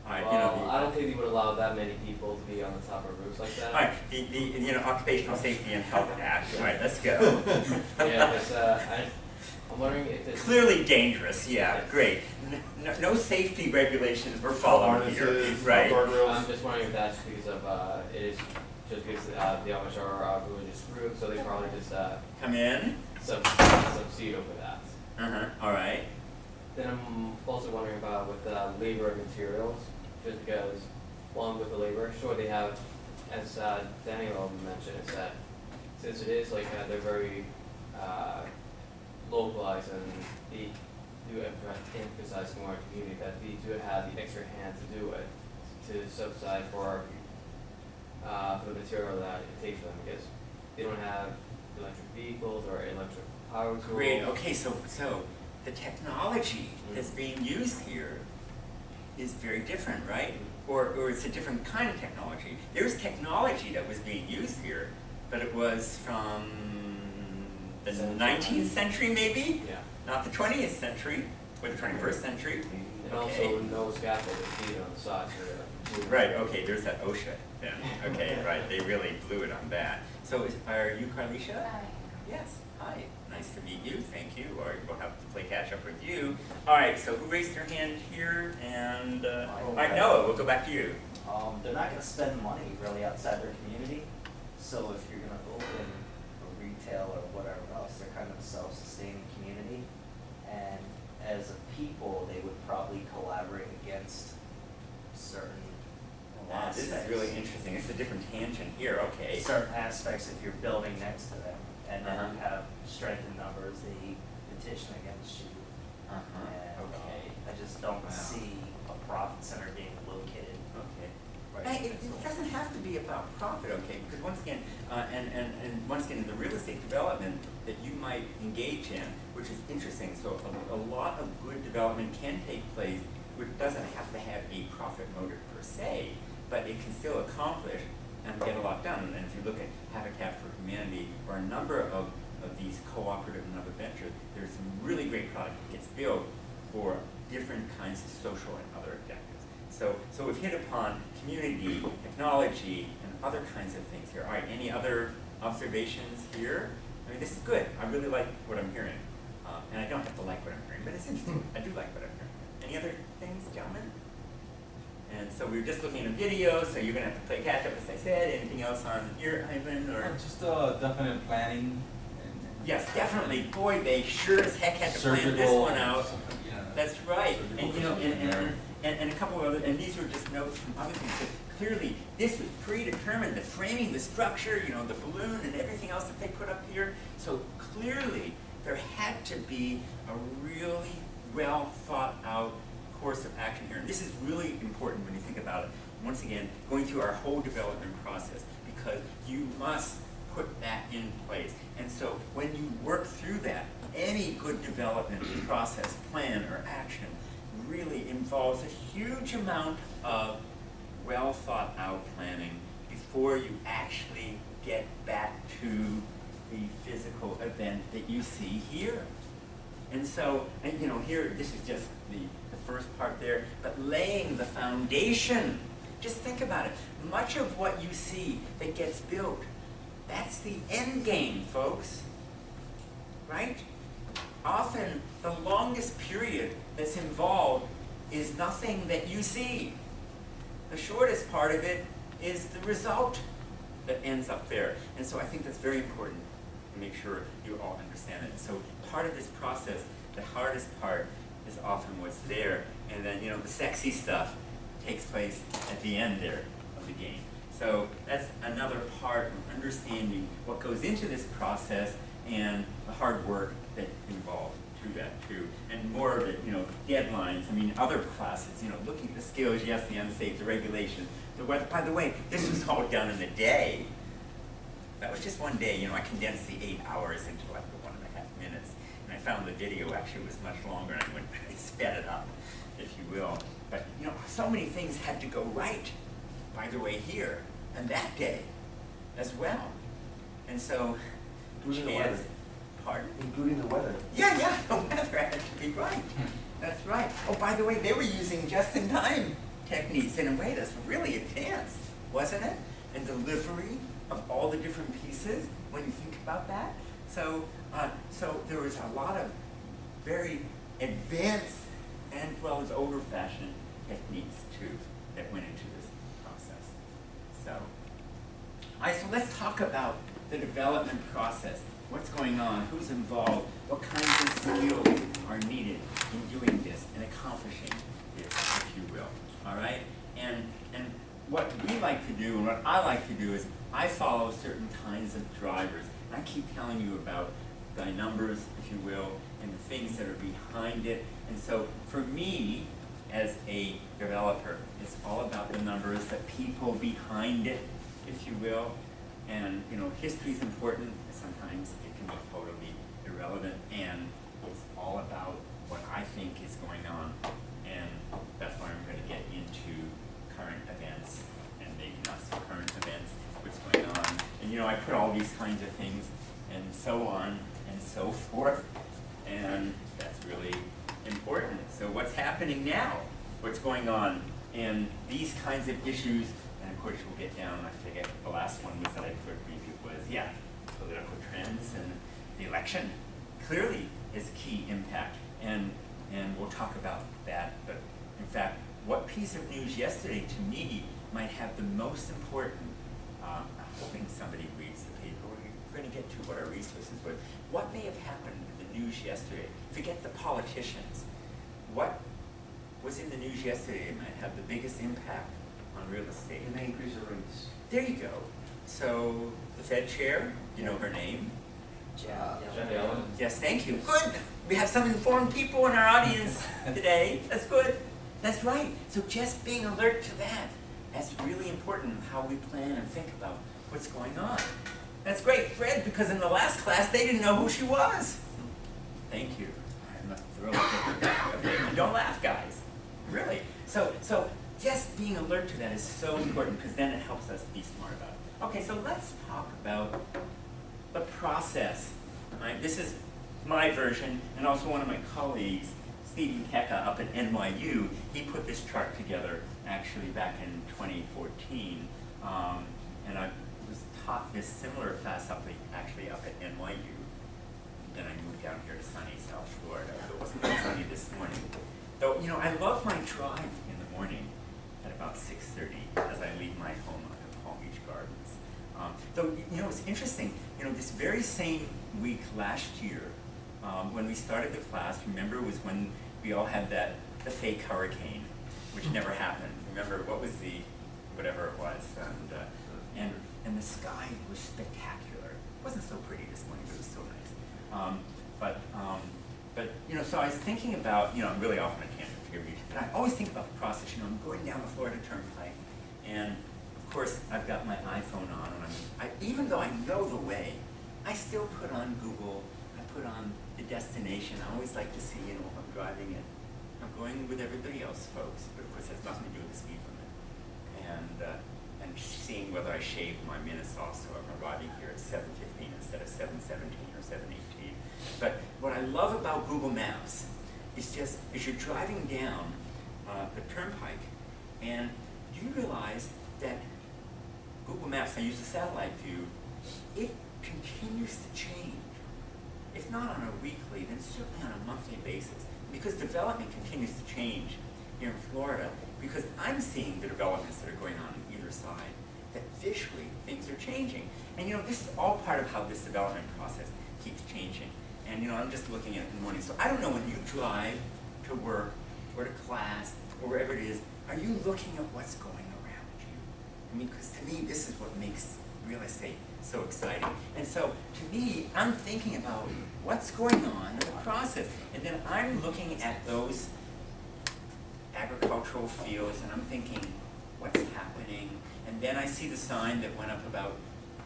All right. Well, I don't think they would allow that many people to be on the top of roofs like that. All right. The Occupational Safety and Health Act. All right. Let's go. Yeah, because I'm wondering if it's Clearly dangerous. Yeah. Great. No safety regulations were followed here. Harnesses, Right. guardrails. I'm just wondering if that's because of it is just because the Amish are religious group, so they probably just Come in. subside over that. All right. Then I'm also wondering about with labor and materials, just because one with the labor, sure they have, as Daniel mentioned, is that since it is like they're very localized and they do emphasize more on community, that they do have the extra hand to do it. to subsidize for the material that it takes for them, because they don't have electric vehicles or electric power tools. Great, okay, so the technology that's being used here is very different, right? Or it's a different kind of technology. There's technology that was being used here, but it was from the 19th century maybe? Yeah. Not the 20th century, or the 21st century. And also no scaffold that's needed on the sides for the. Right, okay, there's that OSHA then. Okay, right, they really blew it on that. So are you Carlicia? Hi. Yes, hi, nice to meet you, thank you, or we'll have to play catch up with you. All right, so who raised their hand here, and, all right, Noah, we'll go back to you. They're not gonna spend money really outside their community, so if you're gonna open a retail or whatever else, they're kind of a self-sustaining community. And as a people, they would probably collaborate against certain Wow, this aspects. is really interesting, it's a different tangent here, okay. Certain aspects if you're building next to them, and then you Uh-huh. have strength in numbers, they petition against you. And, Okay. I just don't Wow. see a profit center being located Okay. right Hey, next it to doesn't have to be about profit, okay, because once again, and once again, in the real estate development that you might engage in, which is interesting, so a lot of good development can take place, which doesn't have to have a profit motive per se, but it can still accomplish and get a lot done. And if you look at Habitat for Humanity or a number of these cooperative and other ventures, there's some really great product that gets built for different kinds of social and other objectives. So we've hit upon community, technology, and other kinds of things here. All right, any other observations here? I mean, this is good. I really like what I'm hearing. And I don't have to like what I'm hearing, but it's interesting. I do like what I'm hearing. Any other things, gentlemen? And so we were just looking at a video, so you're going to have to play catch up, as I said. Anything else on here, Ivan? Or Just definite planning and yes, definitely. Boy, they sure as heck had to plan this surgical. one out. Yeah. That's right. Surgical And you know, precision there. and a couple of other, and these were just notes from other things. But clearly, this was predetermined. The framing, the structure, you know, the balloon, and everything else that they put up here. So clearly, there had to be a really well thought out course of action here. And this is really important when you think about it. Once again, going through our whole development process, because you must put that in place. And so when you work through that, any good development process, plan, or action really involves a huge amount of well thought out planning before you actually get back to the physical event that you see here. And so, and you know, here, this is just the first part there, but laying the foundation. Just think about it. Much of what you see that gets built, that's the end game, folks. Right? Often, the longest period that's involved is nothing that you see. The shortest part of it is the result that ends up there. And so I think that's very important to make sure you all understand it. So part of this process, the hardest part is often what's there, and then, you know, the sexy stuff takes place at the end there of the game. So that's another part of understanding what goes into this process and the hard work that involved through that too. And more of it, you know, deadlines, I mean, other classes, you know, looking at the skills, yes, the unsafe, the regulation, the weather. By the way, this was all done in a day. That was just one day, you know, I condensed the 8 hours into like the 1.5 minutes. And I found the video actually was much longer, and I sped it up, if you will. But, you know, so many things had to go right, by the way, here, and that day as well. And so, Including the chance, weather. pardon? Including the weather. Yeah, the weather had to be right. That's right. Oh, by the way, they were using just-in-time techniques in a way that's really advanced, wasn't it? And delivery of all the different pieces, when you think about that. So, so there was a lot of very advanced as well as older-fashioned techniques too that went into this process. So, all right. So let's talk about the development process. What's going on? Who's involved? What kinds of skills are needed in doing this and accomplishing this, if you will? All right. And what we like to do and what I like to do is I follow certain kinds of drivers. And I keep telling you about the numbers, if you will, and the things that are behind it. And so for me, as a developer. It's all about the numbers, the people behind it, if you will. And history is important. Sometimes it can be totally irrelevant, and it's all about what I think is going on. And that's why I'm going to get into current events, and maybe not so current events, what's going on. And I put all these kinds of things, and so on and so forth, and that's really important. So what's happening now? What's going on in these kinds of issues? And of course we'll get down, I forget, the last one was that I put was, political trends, and the election clearly is a key impact. And we'll talk about that. But in fact, what piece of news yesterday to me might have the most important, I'm hoping somebody reads the paper. We're going to get to what our resources were. What may have happened in the news yesterday? Forget the politicians. What was in the news yesterday might have the biggest impact on real estate? It may increase the rates. There you go. So the Fed chair, you know her name? Janet Yellen. Yes, thank you. Good. We have some informed people in our audience today. That's good. That's right. So just being alert to that, that's really important, how we plan and think about what's going on. That's great, Fred, because in the last class they didn't know who she was. Thank you. I'm thrilled. Okay, don't laugh, guys. Really. So just being alert to that is so important, because then it helps us be smart about it. Okay, so let's talk about the process. Right? This is my version, and also one of my colleagues, Stephen Keka up at NYU, he put this chart together actually back in 2014, and I was taught this similar class actually up at NYU. Then I moved down here to sunny South Florida. It wasn't that sunny this morning. Though, I love my drive in the morning at about 6:30 as I leave my home out of Palm Beach Gardens. So, it's interesting. This very same week last year, when we started the class, remember, was when we all had the fake hurricane, which never happened. Remember, what was whatever it was, and the sky was spectacular. It wasn't so pretty this morning, but it was so nice. So I was thinking about, I'm really off on a tangent, forgive me, but I always think about the process. I'm going down the Florida Turnpike, and of course I've got my iPhone on, and even though I know the way, I still put on Google. I put on the destination. I always like to see, if I'm driving it. I'm going with everybody else, folks, but of course it has nothing to do with the speed limit. And seeing whether I shaved my minutes off, so I'm arriving here at 7:15 instead of 7:17 or 7:18. But what I love about Google Maps is just, as you're driving down the turnpike, and you realize that Google Maps, I use the satellite view, it continues to change. If not on a weekly, then certainly on a monthly basis. Because development continues to change here in Florida, because I'm seeing the developments that are going on either side, that visually things are changing. And this is all part of how this development process keeps changing. And I'm just looking at it in the morning. So I don't know, when you drive to work or to class or wherever it is, are you looking at what's going around you? Because to me, this is what makes real estate so exciting. And so to me, I'm thinking about what's going on in the process. And then I'm looking at those agricultural fields, and I'm thinking, what's happening? And then I see the sign that went up about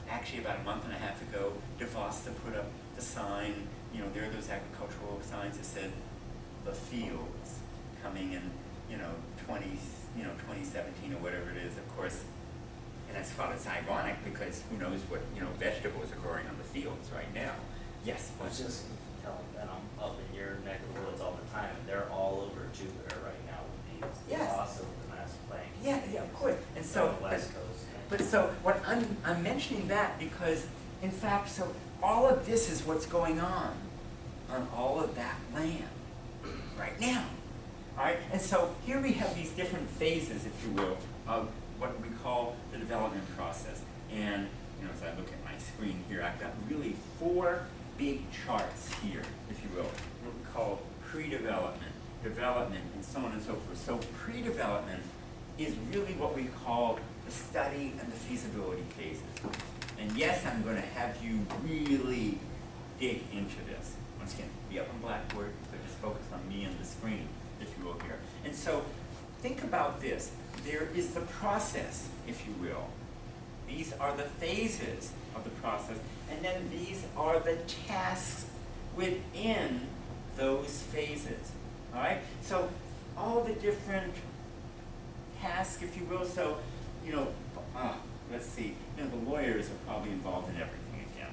a month and a half ago. DeVosta put up the sign. There are those agricultural signs that said the fields coming in, 2017 or whatever it is, of course. And that's thought it's ironic, because who knows what, vegetables are growing on the fields right now. Yes, I was just telling that I'm up in your neck of the woods all the time, and they're all over Jupiter right now with these. Yes. Also with the master plan. Yeah, of course. And so, On the West Coast. but so what I'm mentioning that because, in fact, so all of this is what's going on all of that land right now. All right, and so here we have these different phases, if you will, of what we call the development process. And as I look at my screen here, I've got really 4 big charts here, if you will, what we call pre-development, development, and so on and so forth. So pre-development is really what we call the study and the feasibility phases. And yes, I'm going to have you really dig into this. Once again, be up on Blackboard, but just focus on me and the screen, if you will, here. And so think about this. There is the process, if you will. These are the phases of the process, and then these are the tasks within those phases. All right? So all the different tasks, if you will. So, you know, let's see. You know, the lawyers are probably involved in everything again.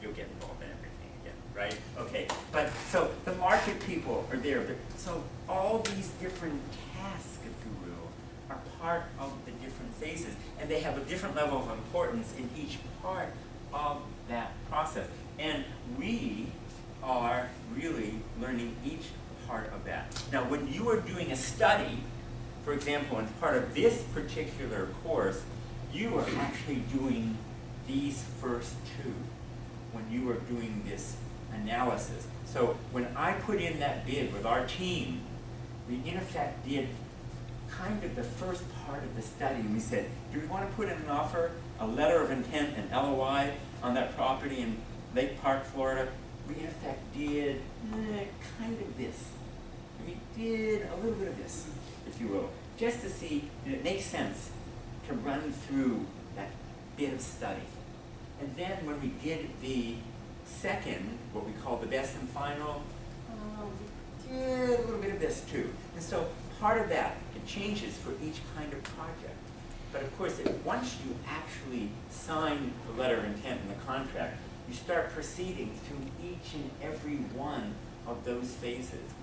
You'll get involved in everything again, right? Okay. But so the market people are there. But so all these different tasks, if you will, are part of the different phases, and they have a different level of importance in each part of that process. And we are really learning each part of that. Now, when you are doing a study, for example, in part of this particular course, you are actually doing these first two when you are doing this analysis. So when I put in that bid with our team, we in effect did kind of the first part of the study, and we said, do we want to put in an offer, a letter of intent, an LOI on that property in Lake Park, Florida? We in effect did kind of this. We did a little bit of this, if you will, just to see that it makes sense to run through that bit of study. And then when we did the second, what we call the best and final, we did a little bit of this too. And so part of that, it changes for each kind of project. But of course, once you actually sign the letter of intent and the contract, you start proceeding through each and every one of those phases.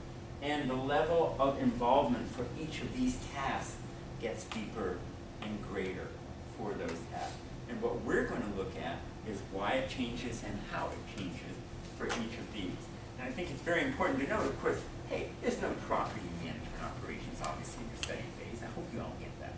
And the level of involvement for each of these tasks gets deeper and greater for those tasks. And what we're going to look at is why it changes and how it changes for each of these. And I think it's very important to note, of course, hey, there's no property management operations, obviously, in your study phase. I hope you all get that.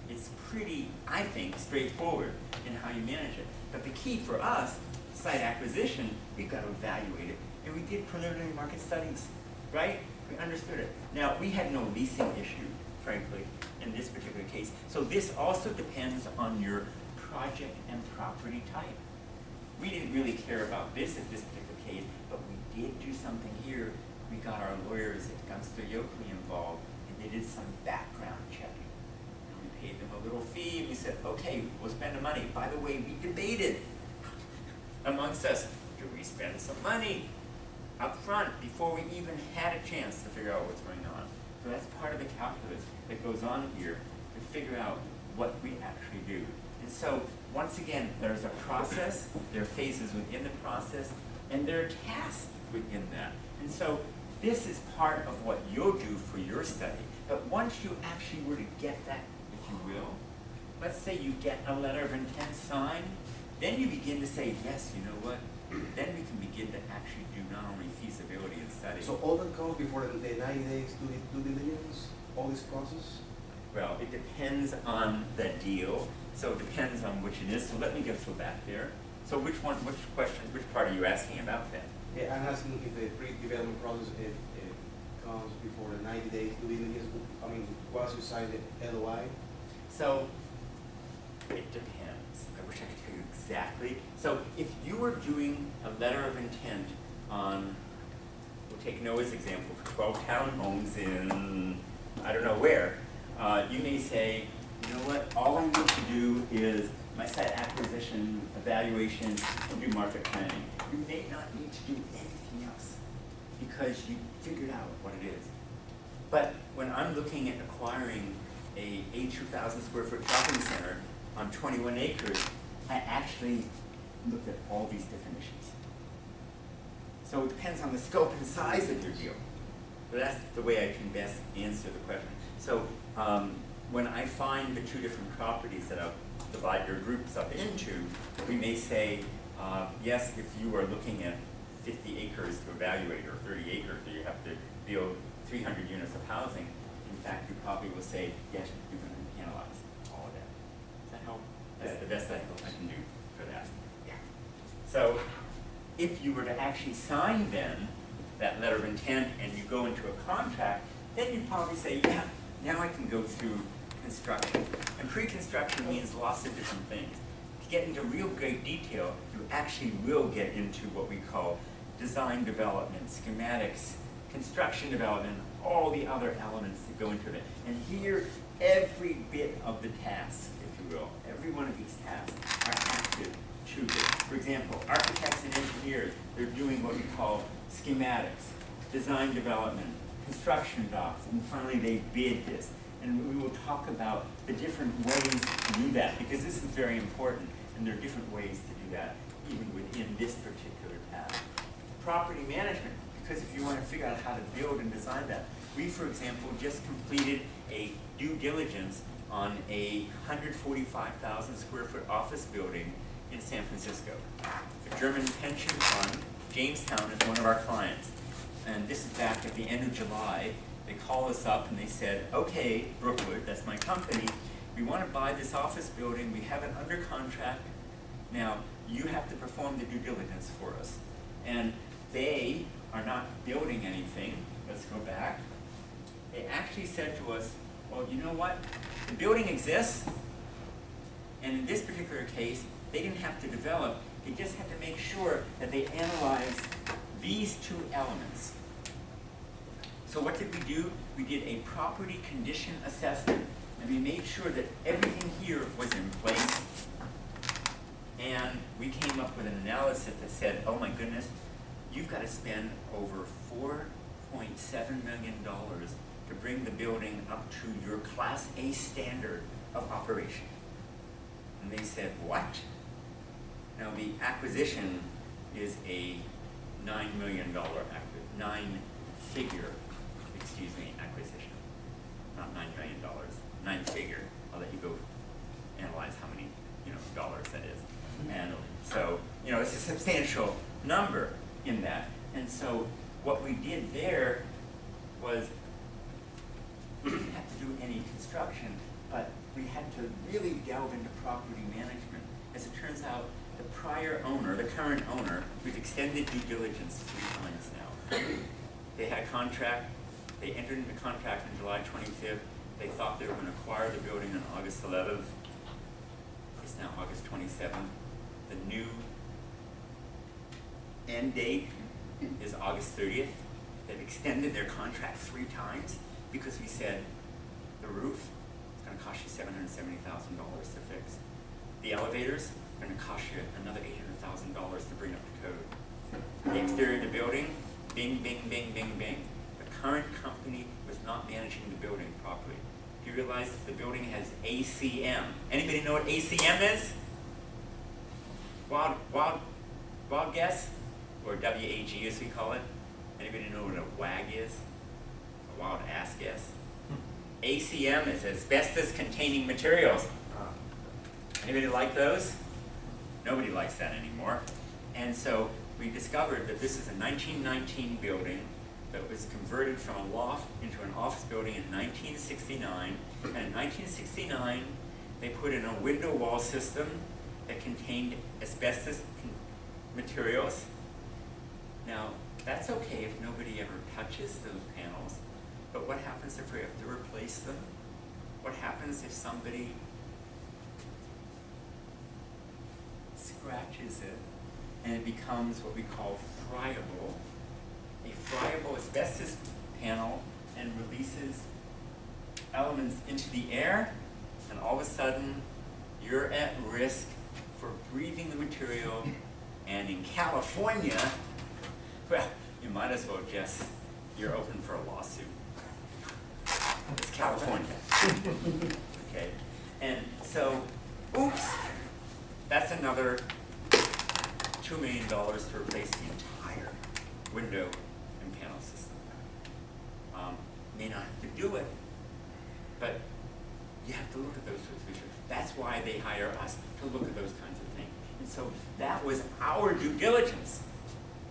It's pretty, I think, straightforward in how you manage it. But the key for us, site acquisition, we've got to evaluate it. And we did preliminary market studies, right? We understood it. Now, we had no leasing issue, frankly, in this particular case. So this also depends on your project and property type. We didn't really care about this at this particular case, but we did do something here. We got our lawyers at Gunster Yoakley involved, and they did some background checking. And we paid them a little fee, and we said, okay, we'll spend the money. By the way, we debated amongst us, do we spend some money up front before we even had a chance to figure out what's going on? So that's part of the calculus that goes on here to figure out what we actually do. And so, once again, there's a process, there are phases within the process, and there are tasks within that. And so, this is part of what you'll do for your study. But once you actually were to get that, if you will, let's say you get a letter of intent signed, then you begin to say, yes, you know what? Then we can begin to actually do not only feasibility and study. So all that comes before the 90 days due diligence, all this process? Well, it depends on the deal. So it depends on which it is. So let me go back there. So which part are you asking about then? Yeah, I'm asking if the pre-development process it comes before the 90 days due diligence. I mean, once you sign the LOI. So it depends. I wish I could tell you exactly. So if you were doing a letter of intent on, we'll take Noah's example, for 12 townhomes in, I don't know where, you may say, you know what, all I need to do is my site acquisition, evaluation, and do market planning. You may not need to do anything else because you figured out what it is. But when I'm looking at acquiring a 82,000 square foot shopping center on 21 acres, I actually looked at all these different issues. So it depends on the scope and size of your deal. But that's the way I can best answer the question. So when I find the two different properties that I'll divide your groups up into, we may say, yes, if you are looking at 50 acres to evaluate or 30 acres that you have to build 300 units of housing, in fact, you probably will say, yes, you're going to analyze all of that. Does that help? That's the best I can do for that. Yeah. So if you were to actually sign then that letter of intent and you go into a contract, then you probably say, yeah, now I can go through construction. And pre-construction means lots of different things. To get into real great detail, you actually will get into what we call design development, schematics, construction development, all the other elements that go into it. And here, every bit of the task, if you will, every one of these tasks are active to this. For example, architects and engineers, they're doing what we call schematics, design development, construction docs, and finally they bid this. And we will talk about the different ways to do that, because this is very important, and there are different ways to do that, even within this particular task. Property management, because if you want to figure out how to build and design that. We, for example, just completed a due diligence on a 145,000 square foot office building in San Francisco. The German pension fund, Jamestown, is one of our clients. And this is back at the end of July. They called us up and they said, okay, Brookwood, that's my company, we want to buy this office building, we have it under contract. Now, you have to perform the due diligence for us. And they are not building anything. Let's go back. They actually said to us, well, you know what? The building exists, and in this particular case, they didn't have to develop, they just had to make sure that they analyzed these two elements. So what did we do? We did a property condition assessment, and we made sure that everything here was in place. And we came up with an analysis that said, oh my goodness, you've got to spend over $4.7 million to bring the building up to your Class A standard of operation. And they said, what? Now the acquisition is a $9 million, nine-figure, acquisition. Not $9 million, nine-figure. I'll let you go analyze how many, dollars that is. And so, it's a substantial number in that. And so what we did there was, we didn't have to do any construction, but we had to really delve into property management. As it turns out, the prior owner, the current owner, we've extended due diligence 3 times now. They had a contract, they entered into contract on July 25th. They thought they were going to acquire the building on August 11th. It's now August 27th. The new end date is August 30th. They've extended their contract 3 times because we said the roof is going to cost you $770,000 to fix. The elevators are going to cost you another $800,000 to bring up to code. The exterior of the building, bing, bing, bing, bing, bing. The current company was not managing the building properly. Do you realize that the building has ACM? Anybody know what ACM is? Wild guess? Or WAG as we call it? Anybody know what a WAG is? A wild ass guess? ACM is asbestos containing materials. Anybody like those? Nobody likes that anymore. And so we discovered that this is a 1919 building that was converted from a loft into an office building in 1969. And in 1969, they put in a window wall system that contained asbestos materials. Now, that's okay if nobody ever touches those panels, but what happens if we have to replace them? What happens if somebody scratches it and it becomes what we call friable? A friable asbestos panel and releases elements into the air, and all of a sudden you're at risk for breathing the material. And in California, well, you might as well just, you're open for a lawsuit. It's California. Okay? And so, oops, that's another $2 million to replace the entire window and panel system. May not have to do it, but you have to look at those sorts of issues. That's why they hire us to look at those kinds of things. And so that was our due diligence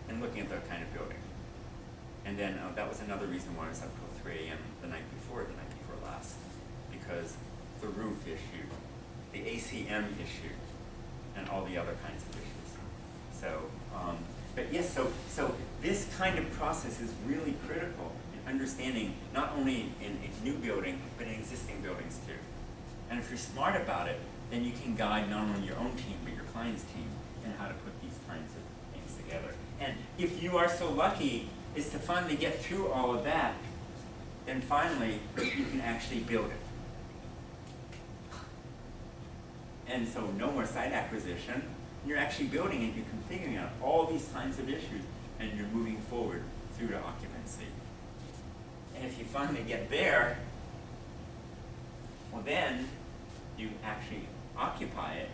in looking at that kind of building. And then that was another reason why I was up till 3 a.m. the night before last, because the roof issue, the ACM issue, and all the other kinds of issues. So, but yes, so this kind of process is really critical in understanding not only in a new building, but in existing buildings too. And if you're smart about it, then you can guide not only your own team, but your client's team in how to put these kinds of things together. And if you are so lucky as to finally get through all of that, then finally you can actually build it. And so no more site acquisition. You're actually building it, you're figuring out all these kinds of issues, and you're moving forward through to occupancy. And if you finally get there, well then you actually occupy it.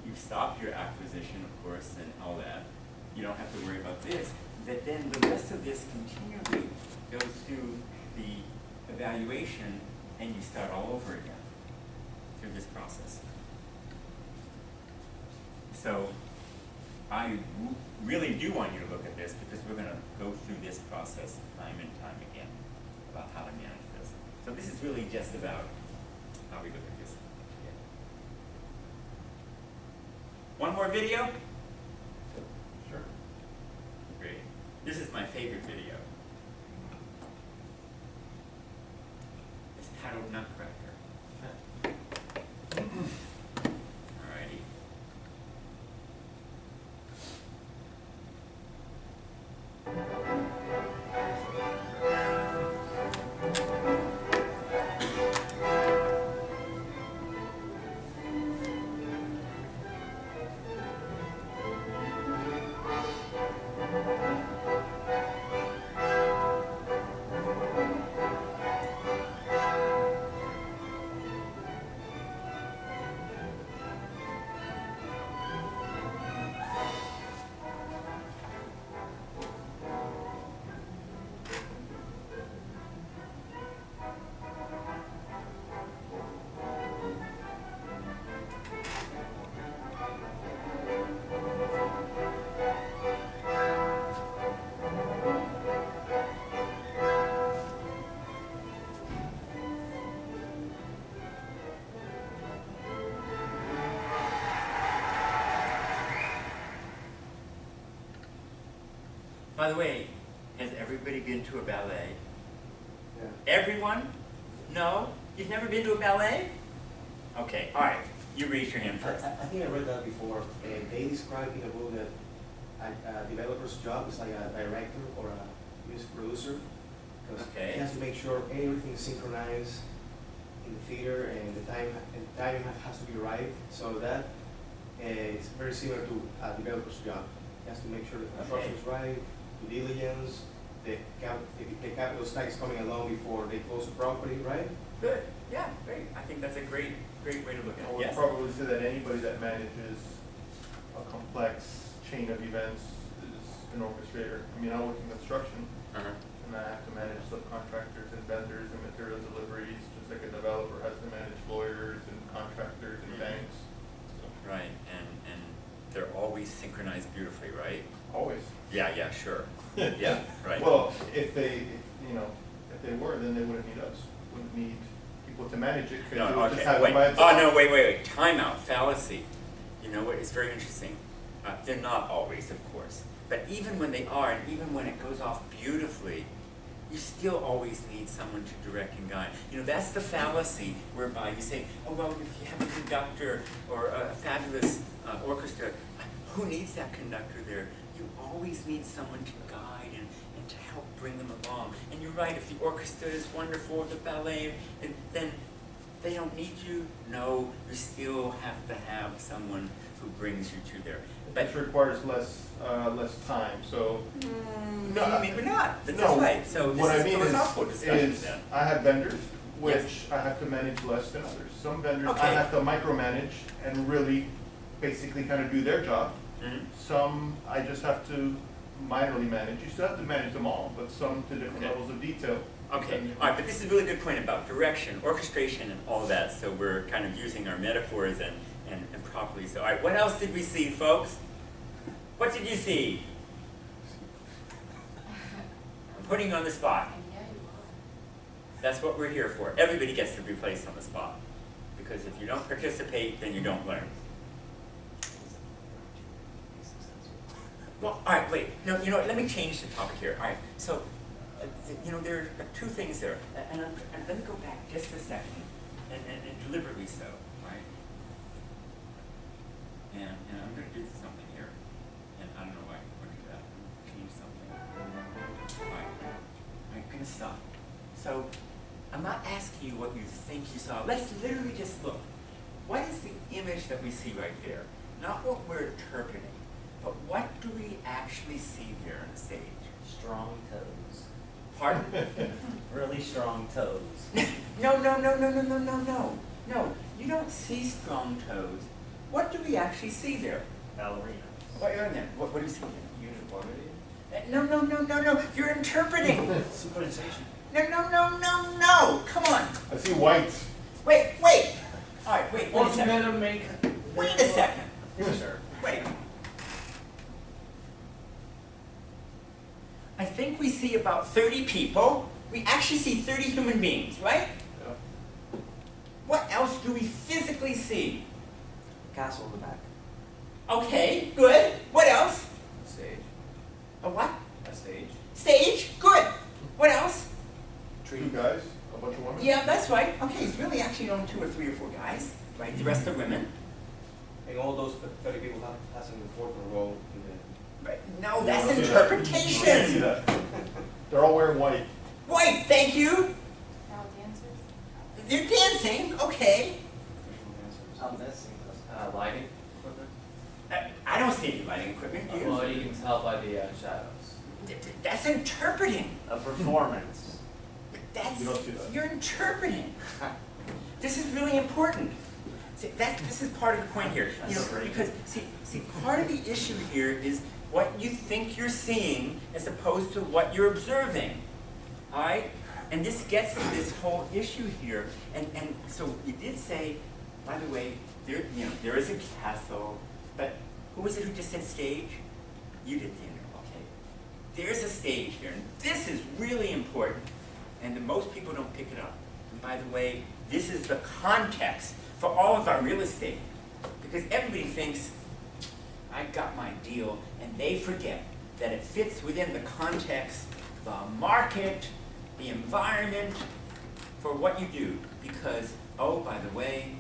You've stopped your acquisition, of course, and all that. You don't have to worry about this. But then the rest of this continually goes through the evaluation, and you start all over again through this process. So I really do want you to look at this, because we're going to go through this process time and time again about how to manage this. So this is really just about how we look at this. One more video? Sure. Great. This is my favorite video. It's titled Nutcracker. Alrighty. By the way, has everybody been to a ballet? Yeah. Everyone? No? You've never been to a ballet? Okay, all right. You raise your hand first. I think I read that before. They describe in a book that a developer's job is like a director or a music producer. Because Okay. he has to make sure everything is synchronized in the theater, and the timing has to be right. So that is very similar to a developer's job. He has to make sure the construction is right, due diligence, the capital stack is coming along before they close the property, right? Good. Yeah, great. I think that's a great way to look at I it. would Yes? probably say that anybody that manages a complex chain of events is an orchestrator. I mean, I work in construction, Uh-huh. and I have to manage subcontractors and vendors and material deliveries, just like a developer has to manage lawyers and contractors and banks. Right, and they're always synchronized beautifully, right? Always. Yeah, sure. Yeah, right. Well, if they were, then they wouldn't need us. Wouldn't need people to manage it, because No, they would okay, just have it wait. by itself. Oh, no, wait. Time out, fallacy. You know what, it's very interesting. They're not always, of course. But even when they are, and even when it goes off beautifully, you still always need someone to direct and guide. You know, that's the fallacy whereby you say, oh, well, if you have a conductor or a fabulous orchestra, who needs that conductor there? You always need someone to guide and to help bring them along. And you're right, if the orchestra is wonderful, the ballet, then they don't need you. No, you still have to have someone who brings you to there. But Which requires less time, so. maybe not. That's No, right. So what I this is mean philosophical discussion is then. I have vendors, which Yes. I have to manage less than others. Some vendors I Okay. have to micromanage and really basically kind of do their job. Mhm. Some I just have to minorly manage. You still have to manage them all, but some to different Okay. levels of detail. Okay, all right, but this is a really good point about direction, orchestration, and all that. So we're kind of using our metaphors and properly. So, all right, what else did we see, folks? What did you see? I'm putting you on the spot. That's what we're here for. Everybody gets to be placed on the spot. Because if you don't participate, then you don't learn. Well, all right, wait. No, you know what? Let me change the topic here. All right, so, you know, there are two things there. And let me go back just a second, and deliberately so, right? And I'm going to do something here. And I don't know why I'm going to do that. Change something. All right, I'm going to stop. So, I'm not asking you what you think you saw. Let's literally just look. What is the image that we see right there? Not what we're interpreting, but what do we actually see there on the stage? Strong toes. Pardon? Really strong toes. No. No, you don't see strong toes. What do we actually see there? Ballerinas. What are there? What do we see there? Uniformity? No. You're interpreting. Synchronization. No. Come on. I see white. Wait. All right, wait a second. make. Wait a second. Sure. Wait. I think we see about 30 people. We actually see 30 human beings, right? Yeah. What else do we physically see? Castle in the back. Okay, good. What else? Stage. A what? A stage. Stage? Good. What else? Two guys, a bunch of women. Yeah, that's right. Okay, it's really actually only 2 or 3 or 4 guys, right? The rest are women. And all those 30 people have some important role in the. Right. No, that's I don't see interpretation. that. They're all wearing white. White, thank you. Now dancers? They're dancing, okay. I'm missing this. Lighting equipment? I don't see any lighting equipment, do you? Well, you can tell by the shadows. That's interpreting. A performance. That's, You don't see that. you're interpreting. This is really important. See, this is part of the point here. You know, That's great. because see, part of the issue here is what you think you're seeing as opposed to what you're observing. All right? And this gets to this whole issue here. And so you did say, by the way, there is a castle, but who was it who just said stage? You did, okay. There's a stage here, and this is really important, and most people don't pick it up. And by the way, this is the context for all of our real estate, because everybody thinks, I got my deal, and they forget that it fits within the context, the market, the environment, for what you do, because, oh, by the way,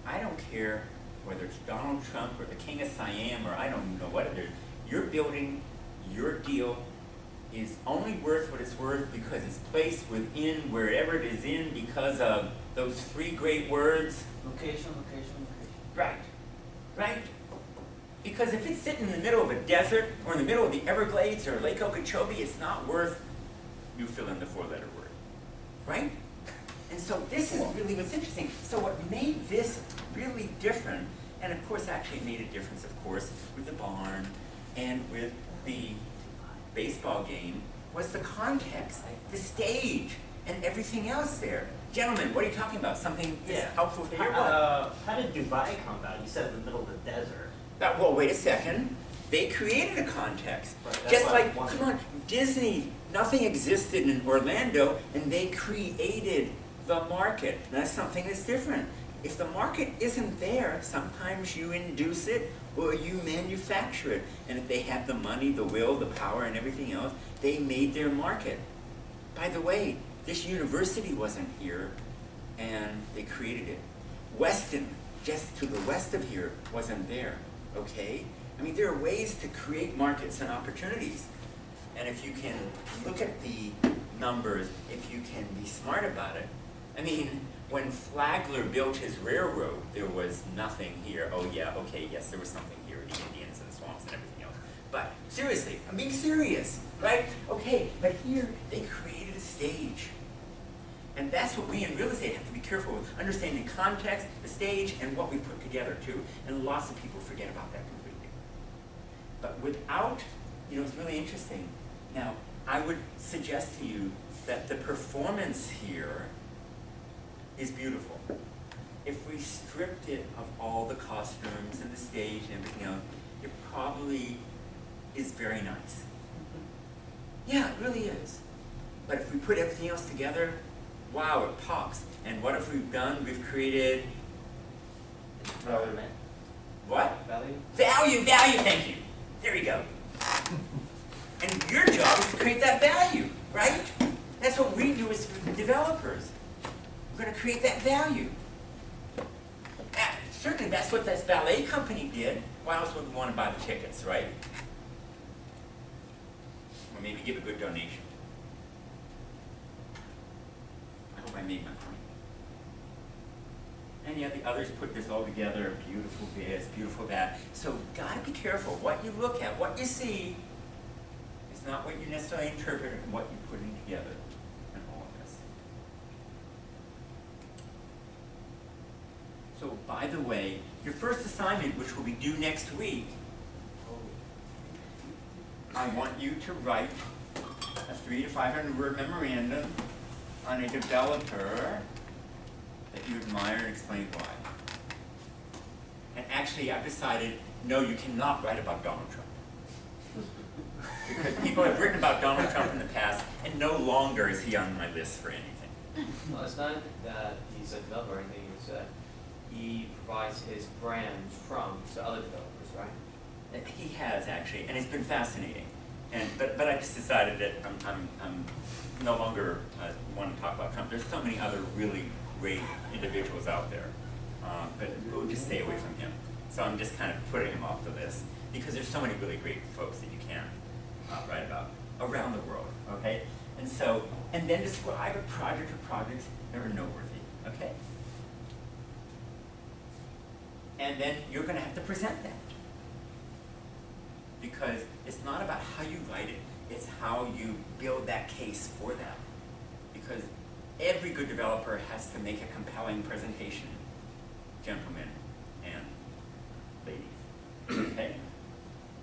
I don't care whether it's Donald Trump or the King of Siam or I don't know what it is, your building, your deal is only worth what it's worth because it's placed within wherever it is in because of those 3 great words. Location. Right. Because if it's sitting in the middle of a desert or in the middle of the Everglades or Lake Okeechobee, it's not worth you fill in the 4-letter word, right? And so this is really what's interesting. So what made this really different, and of course actually made a difference, of course, with the barn and with the baseball game, was the context, the stage, and everything else there. Gentlemen, what are you talking about? Something that's helpful to hear? What? How did Dubai come about? You said in the middle of the desert. Well, wait a second. They created a context. Right, that's Just what I like, wondered. come on, Disney, nothing existed in Orlando, and they created the market. That's something that's different. If the market isn't there, sometimes you induce it or you manufacture it. And if they have the money, the will, the power, and everything else, they made their market. By the way, this university wasn't here, and they created it. Weston, just to the west of here, wasn't there, okay? I mean, there are ways to create markets and opportunities. And if you can look at the numbers, if you can be smart about it. I mean, when Flagler built his railroad, there was nothing here. Oh yeah, okay, yes, there was something here, the Indians and the swamps and everything else. But seriously, I'm being serious, right? Okay, but here they created a stage. And that's what we in real estate have to be careful with, understanding context, the stage, and what we put together too. And lots of people forget about that completely. But without, it's really interesting. Now, I would suggest to you that the performance here is beautiful. If we stripped it of all the costumes and the stage and everything else, it probably is very nice. Yeah, it really is. But if we put everything else together, wow, it pops. And what have we done? We've created Environment. what? Value? Value, thank you. There you go. And your job is to create that value, right? That's what we do as developers. We're going to create that value. Certainly that's what this ballet company did. Why else would we want to buy the tickets, right? Or maybe give a good donation. I hope I made my point. And yet the others put this all together, beautiful this, beautiful that. So gotta be careful. What you look at, what you see, is not what you necessarily interpret and what you put in together in all of this. So by the way, your first assignment, which will be due next week, I want you to write a 300 to 500 word memorandum on a developer that you admire and explain why. And actually, I've decided, no, you cannot write about Donald Trump. Because people have written about Donald Trump in the past, and no longer is he on my list for anything. Well, it's not that he's a developer or anything, it's that he provides his brand from to other developers, right? He has actually, and it's been fascinating. And but I just decided that I'm no longer want to talk about Trump. There's so many other really great individuals out there, but we'll just stay away from him. So I'm just kind of putting him off the list because there's so many really great folks that you can write about around the world. Okay, and so and then describe a project or projects that are noteworthy. Okay, and then you're going to have to present that. Because it's not about how you write it, it's how you build that case for them. Because every good developer has to make a compelling presentation, gentlemen and ladies, okay?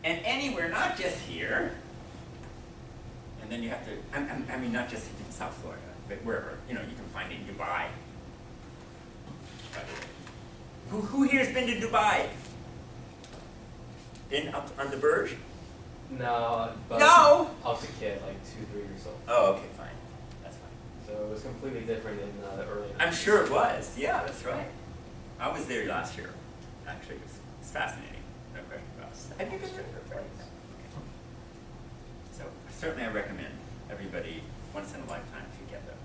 And anywhere, not just here, and then you have to, I mean not just in South Florida, but wherever, you know, you can find it in Dubai. By the way. Who here has been to Dubai? Been up on the Burj? No, but No! I was a kid, like 2, 3 years old. Oh, okay, fine. That's fine. So it was completely different in the early 90s. I'm sure it was. Yeah, that's right. I was there last year. Actually, it's fascinating. No question about it. Have you been there? Okay. So certainly I recommend everybody once in a lifetime to get there.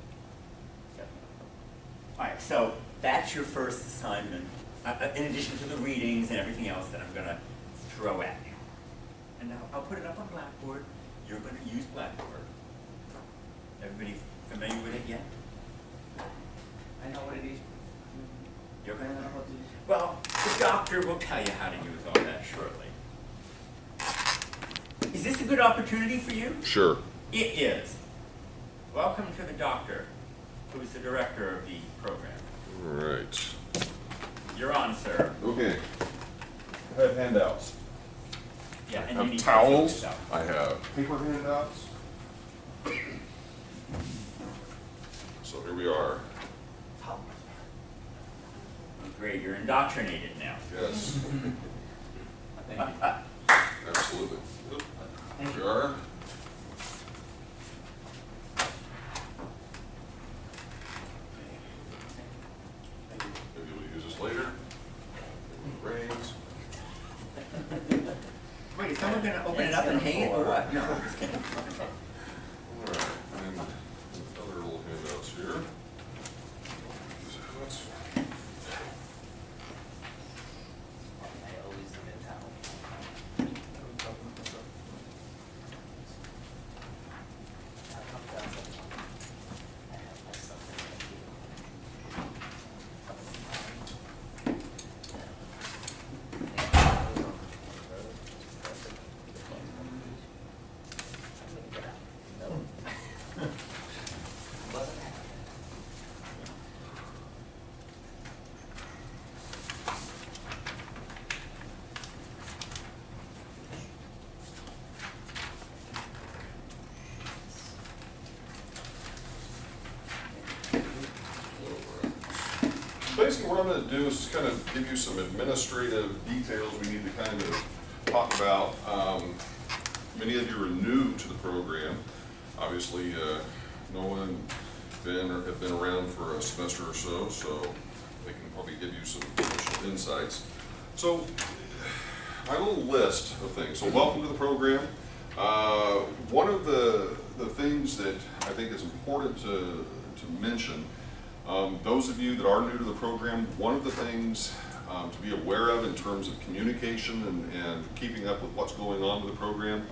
Definitely. All right, so that's your first assignment. In addition to the readings and everything else that I'm going to throw at you. And now I'll put it up on Blackboard. You're going to use Blackboard. Everybody familiar with it yet? I know what it is. You're going to know how to use it? Well, the doctor will tell you how to use all that shortly. Is this a good opportunity for you? Sure. It is. Welcome to the doctor, who's the director of the program. All right. You're on, sir. Okay. I have handouts. Yeah, I and you have need to towels. fill this out. I have paper handouts. So here we are. Oh, great, you're indoctrinated now. Yes, Thank you. absolutely. Here we are. Maybe we'll use this later. Rains. Wait, is someone going to open it up and hang it or what? No, I'm just kidding. All right, and other little handouts here. Let's- I always need a towel. I have my stuff in there too. Basically, what I'm going to do is kind of give you some administrative details we need to kind of talk about. Many of you are new to the program. Obviously, Noah and Ben have been around for a semester or so, so they can probably give you some additional insights. So, my little list of things. So, welcome to the program. One of the things that I think is important to mention, those of you that are new to the program, one of the things to be aware of in terms of communication and keeping up with what's going on with the program,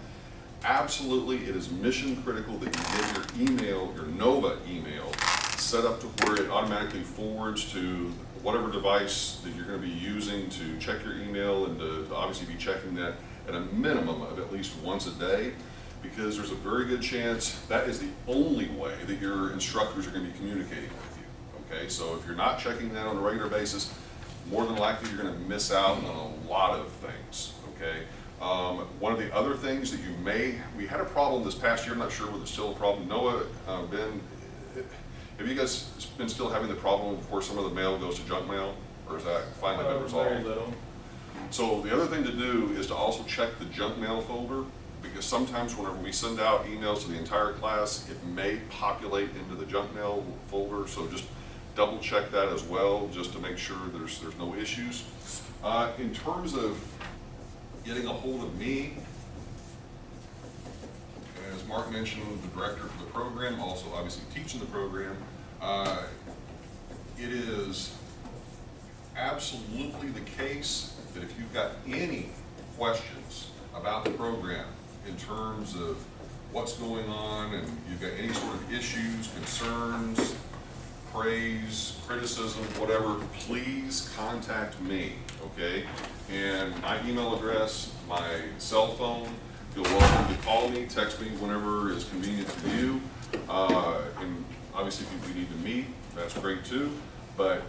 absolutely it is mission critical that you get your email, your NOVA email, set up to where it automatically forwards to whatever device that you're going to be using to check your email, and to obviously be checking that at a minimum of at least once a day, because there's a very good chance that is the only way that your instructors are going to be communicating with you. Okay, so if you're not checking that on a regular basis, more than likely you're going to miss out on a lot of things. Okay, one of the other things that we had a problem this past year. I'm not sure whether it's still a problem. Noah, Ben, have you guys been still having the problem before some of the mail goes to junk mail, or is that finally been resolved? Very little. So the other thing to do is to also check the junk mail folder, because sometimes whenever we send out emails to the entire class, it may populate into the junk mail folder. So just double check that as well, just to make sure there's no issues. In terms of getting a hold of me, as Mark mentioned, the director for the program, also obviously teaching the program, it is absolutely the case that if you've got any questions about the program in terms of what's going on, and you've got any sort of issues, concerns, praise, criticism, whatever, please contact me, okay? And my email address, my cell phone, feel welcome to call me, text me whenever is convenient to you. And obviously if we need to meet, that's great too. But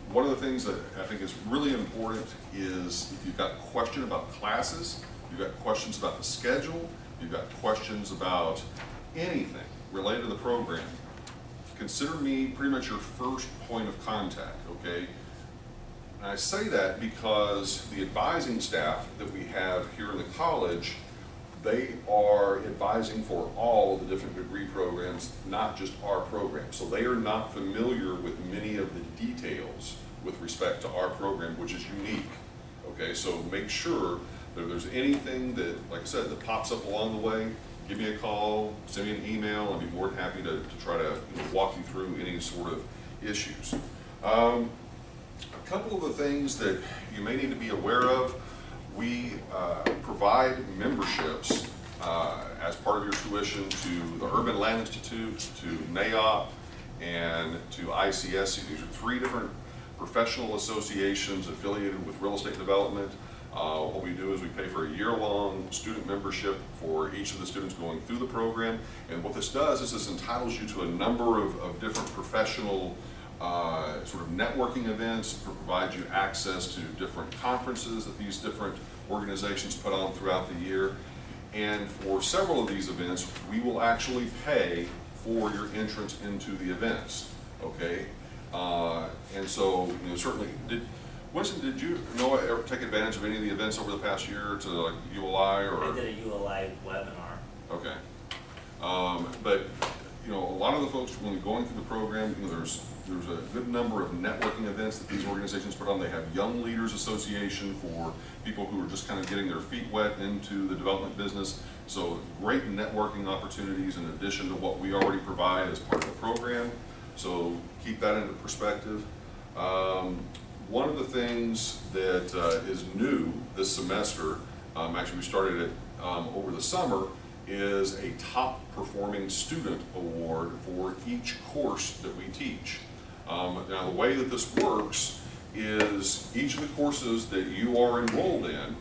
one of the things that I think is really important is if you've got a question about classes, you've got questions about the schedule, you've got questions about anything related to the program, consider me pretty much your first point of contact, okay? And I say that because the advising staff that we have here in the college, they are advising for all of the different degree programs, not just our program. So they are not familiar with many of the details with respect to our program, which is unique. Okay, so make sure that if there's anything that, like I said, that pops up along the way, give me a call, send me an email. I'd be more than happy to try to walk you through any sort of issues. A couple of the things that you may need to be aware of: we provide memberships as part of your tuition to the Urban Land Institute, to NAIOP, and to ICSC. These are 3 different professional associations affiliated with real estate development. What we do is we pay for a year-long student membership for each of the students going through the program. And what this does is this entitles you to a number of different professional sort of networking events, provides you access to different conferences that these different organizations put on throughout the year. And for several of these events, we will actually pay for your entrance into the events, okay? And so, certainly, Winston, did you, Noah, ever take advantage of any of the events over the past year to like ULI or? I did a ULI webinar. Okay. But, a lot of the folks, when going through the program, there's a good number of networking events that these organizations put on. They have Young Leaders Association for people who are just kind of getting their feet wet into the development business. So great networking opportunities in addition to what we already provide as part of the program. So keep that into perspective. One of the things that is new this semester, actually we started it over the summer, is a top performing student award for each course that we teach. Now the way that this works is each of the courses that you are enrolled in,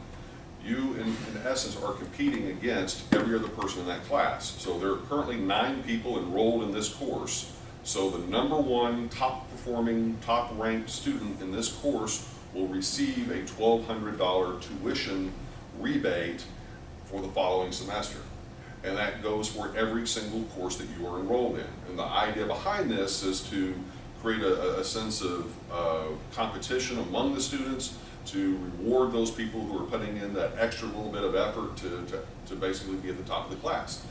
you in essence are competing against every other person in that class. So there are currently 9 people enrolled in this course. So the #1 top performing, top ranked student in this course will receive a $1,200 tuition rebate for the following semester. And that goes for every single course that you are enrolled in. And the idea behind this is to create a sense of competition among the students, to reward those people who are putting in that extra little bit of effort to basically be at the top of the class.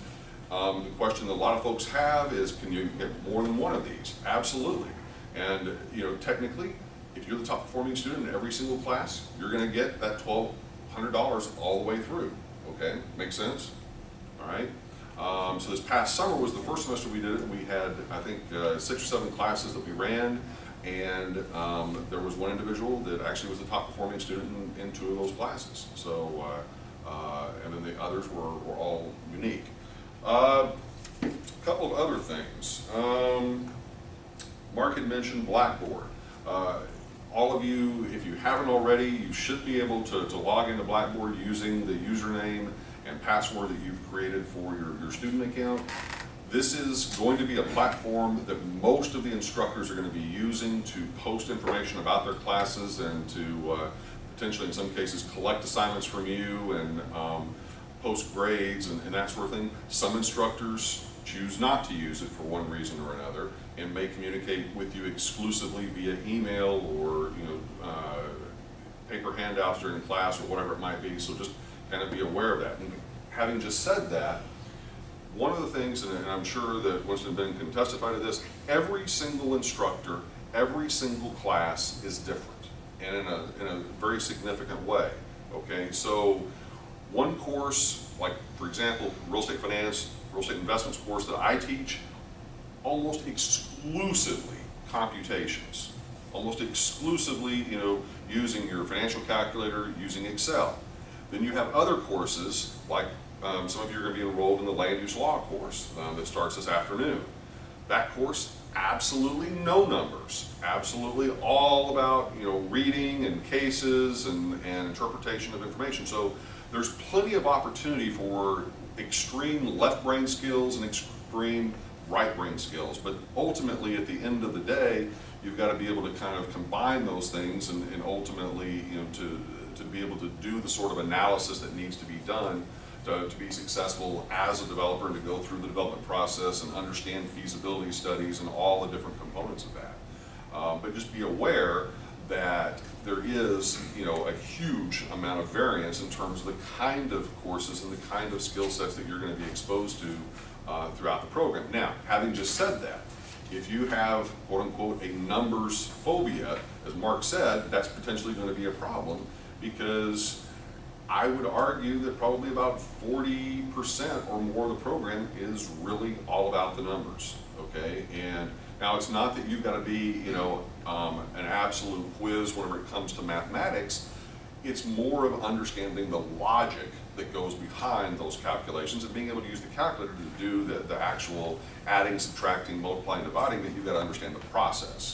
The question that a lot of folks have is, can you get more than one of these? Absolutely. And technically, if you're the top performing student in every single class, you're going to get that $1,200 all the way through. Okay, make sense? All right. So this past summer was the first semester we did it, and we had, I think, 6 or 7 classes that we ran, and there was one individual that actually was the top performing student in 2 of those classes. So, and then the others were all unique. A couple of other things. Mark had mentioned Blackboard. All of you, if you haven't already, you should be able to log into Blackboard using the username and password that you've created for your student account. This is going to be a platform that most of the instructors are going to be using to post information about their classes and to potentially, in some cases, collect assignments from you and post grades and that sort of thing. Some instructors choose not to use it for one reason or another and may communicate with you exclusively via email or paper handouts during class or whatever it might be, so just kind of be aware of that. And having just said that, one of the things, and I'm sure that Winston Ben can testify to this, every single instructor, every single class is different and in a very significant way, okay? So one course, like for example, real estate finance, real estate investments course that I teach, almost exclusively computations, almost exclusively, using your financial calculator, using Excel. Then you have other courses, like some of you are going to be enrolled in the land use law course that starts this afternoon. That course, absolutely no numbers, absolutely all about reading and cases and interpretation of information. So there's plenty of opportunity for extreme left brain skills and extreme right brain skills, but ultimately at the end of the day, you've got to be able to kind of combine those things and ultimately to be able to do the sort of analysis that needs to be done to be successful as a developer and to go through the development process and understand feasibility studies and all the different components of that. But just be aware that there is a huge amount of variance in terms of the kind of courses and the kind of skill sets that you're going to be exposed to throughout the program. Now, having just said that, if you have, quote unquote, a numbers phobia, as Mark said, that's potentially going to be a problem, because I would argue that probably about 40% or more of the program is really all about the numbers, okay? And now it's not that you've got to be, an absolute whiz whenever it comes to mathematics. It's more of understanding the logic that goes behind those calculations and being able to use the calculator to do the actual adding, subtracting, multiplying, dividing, that you've got to understand the process.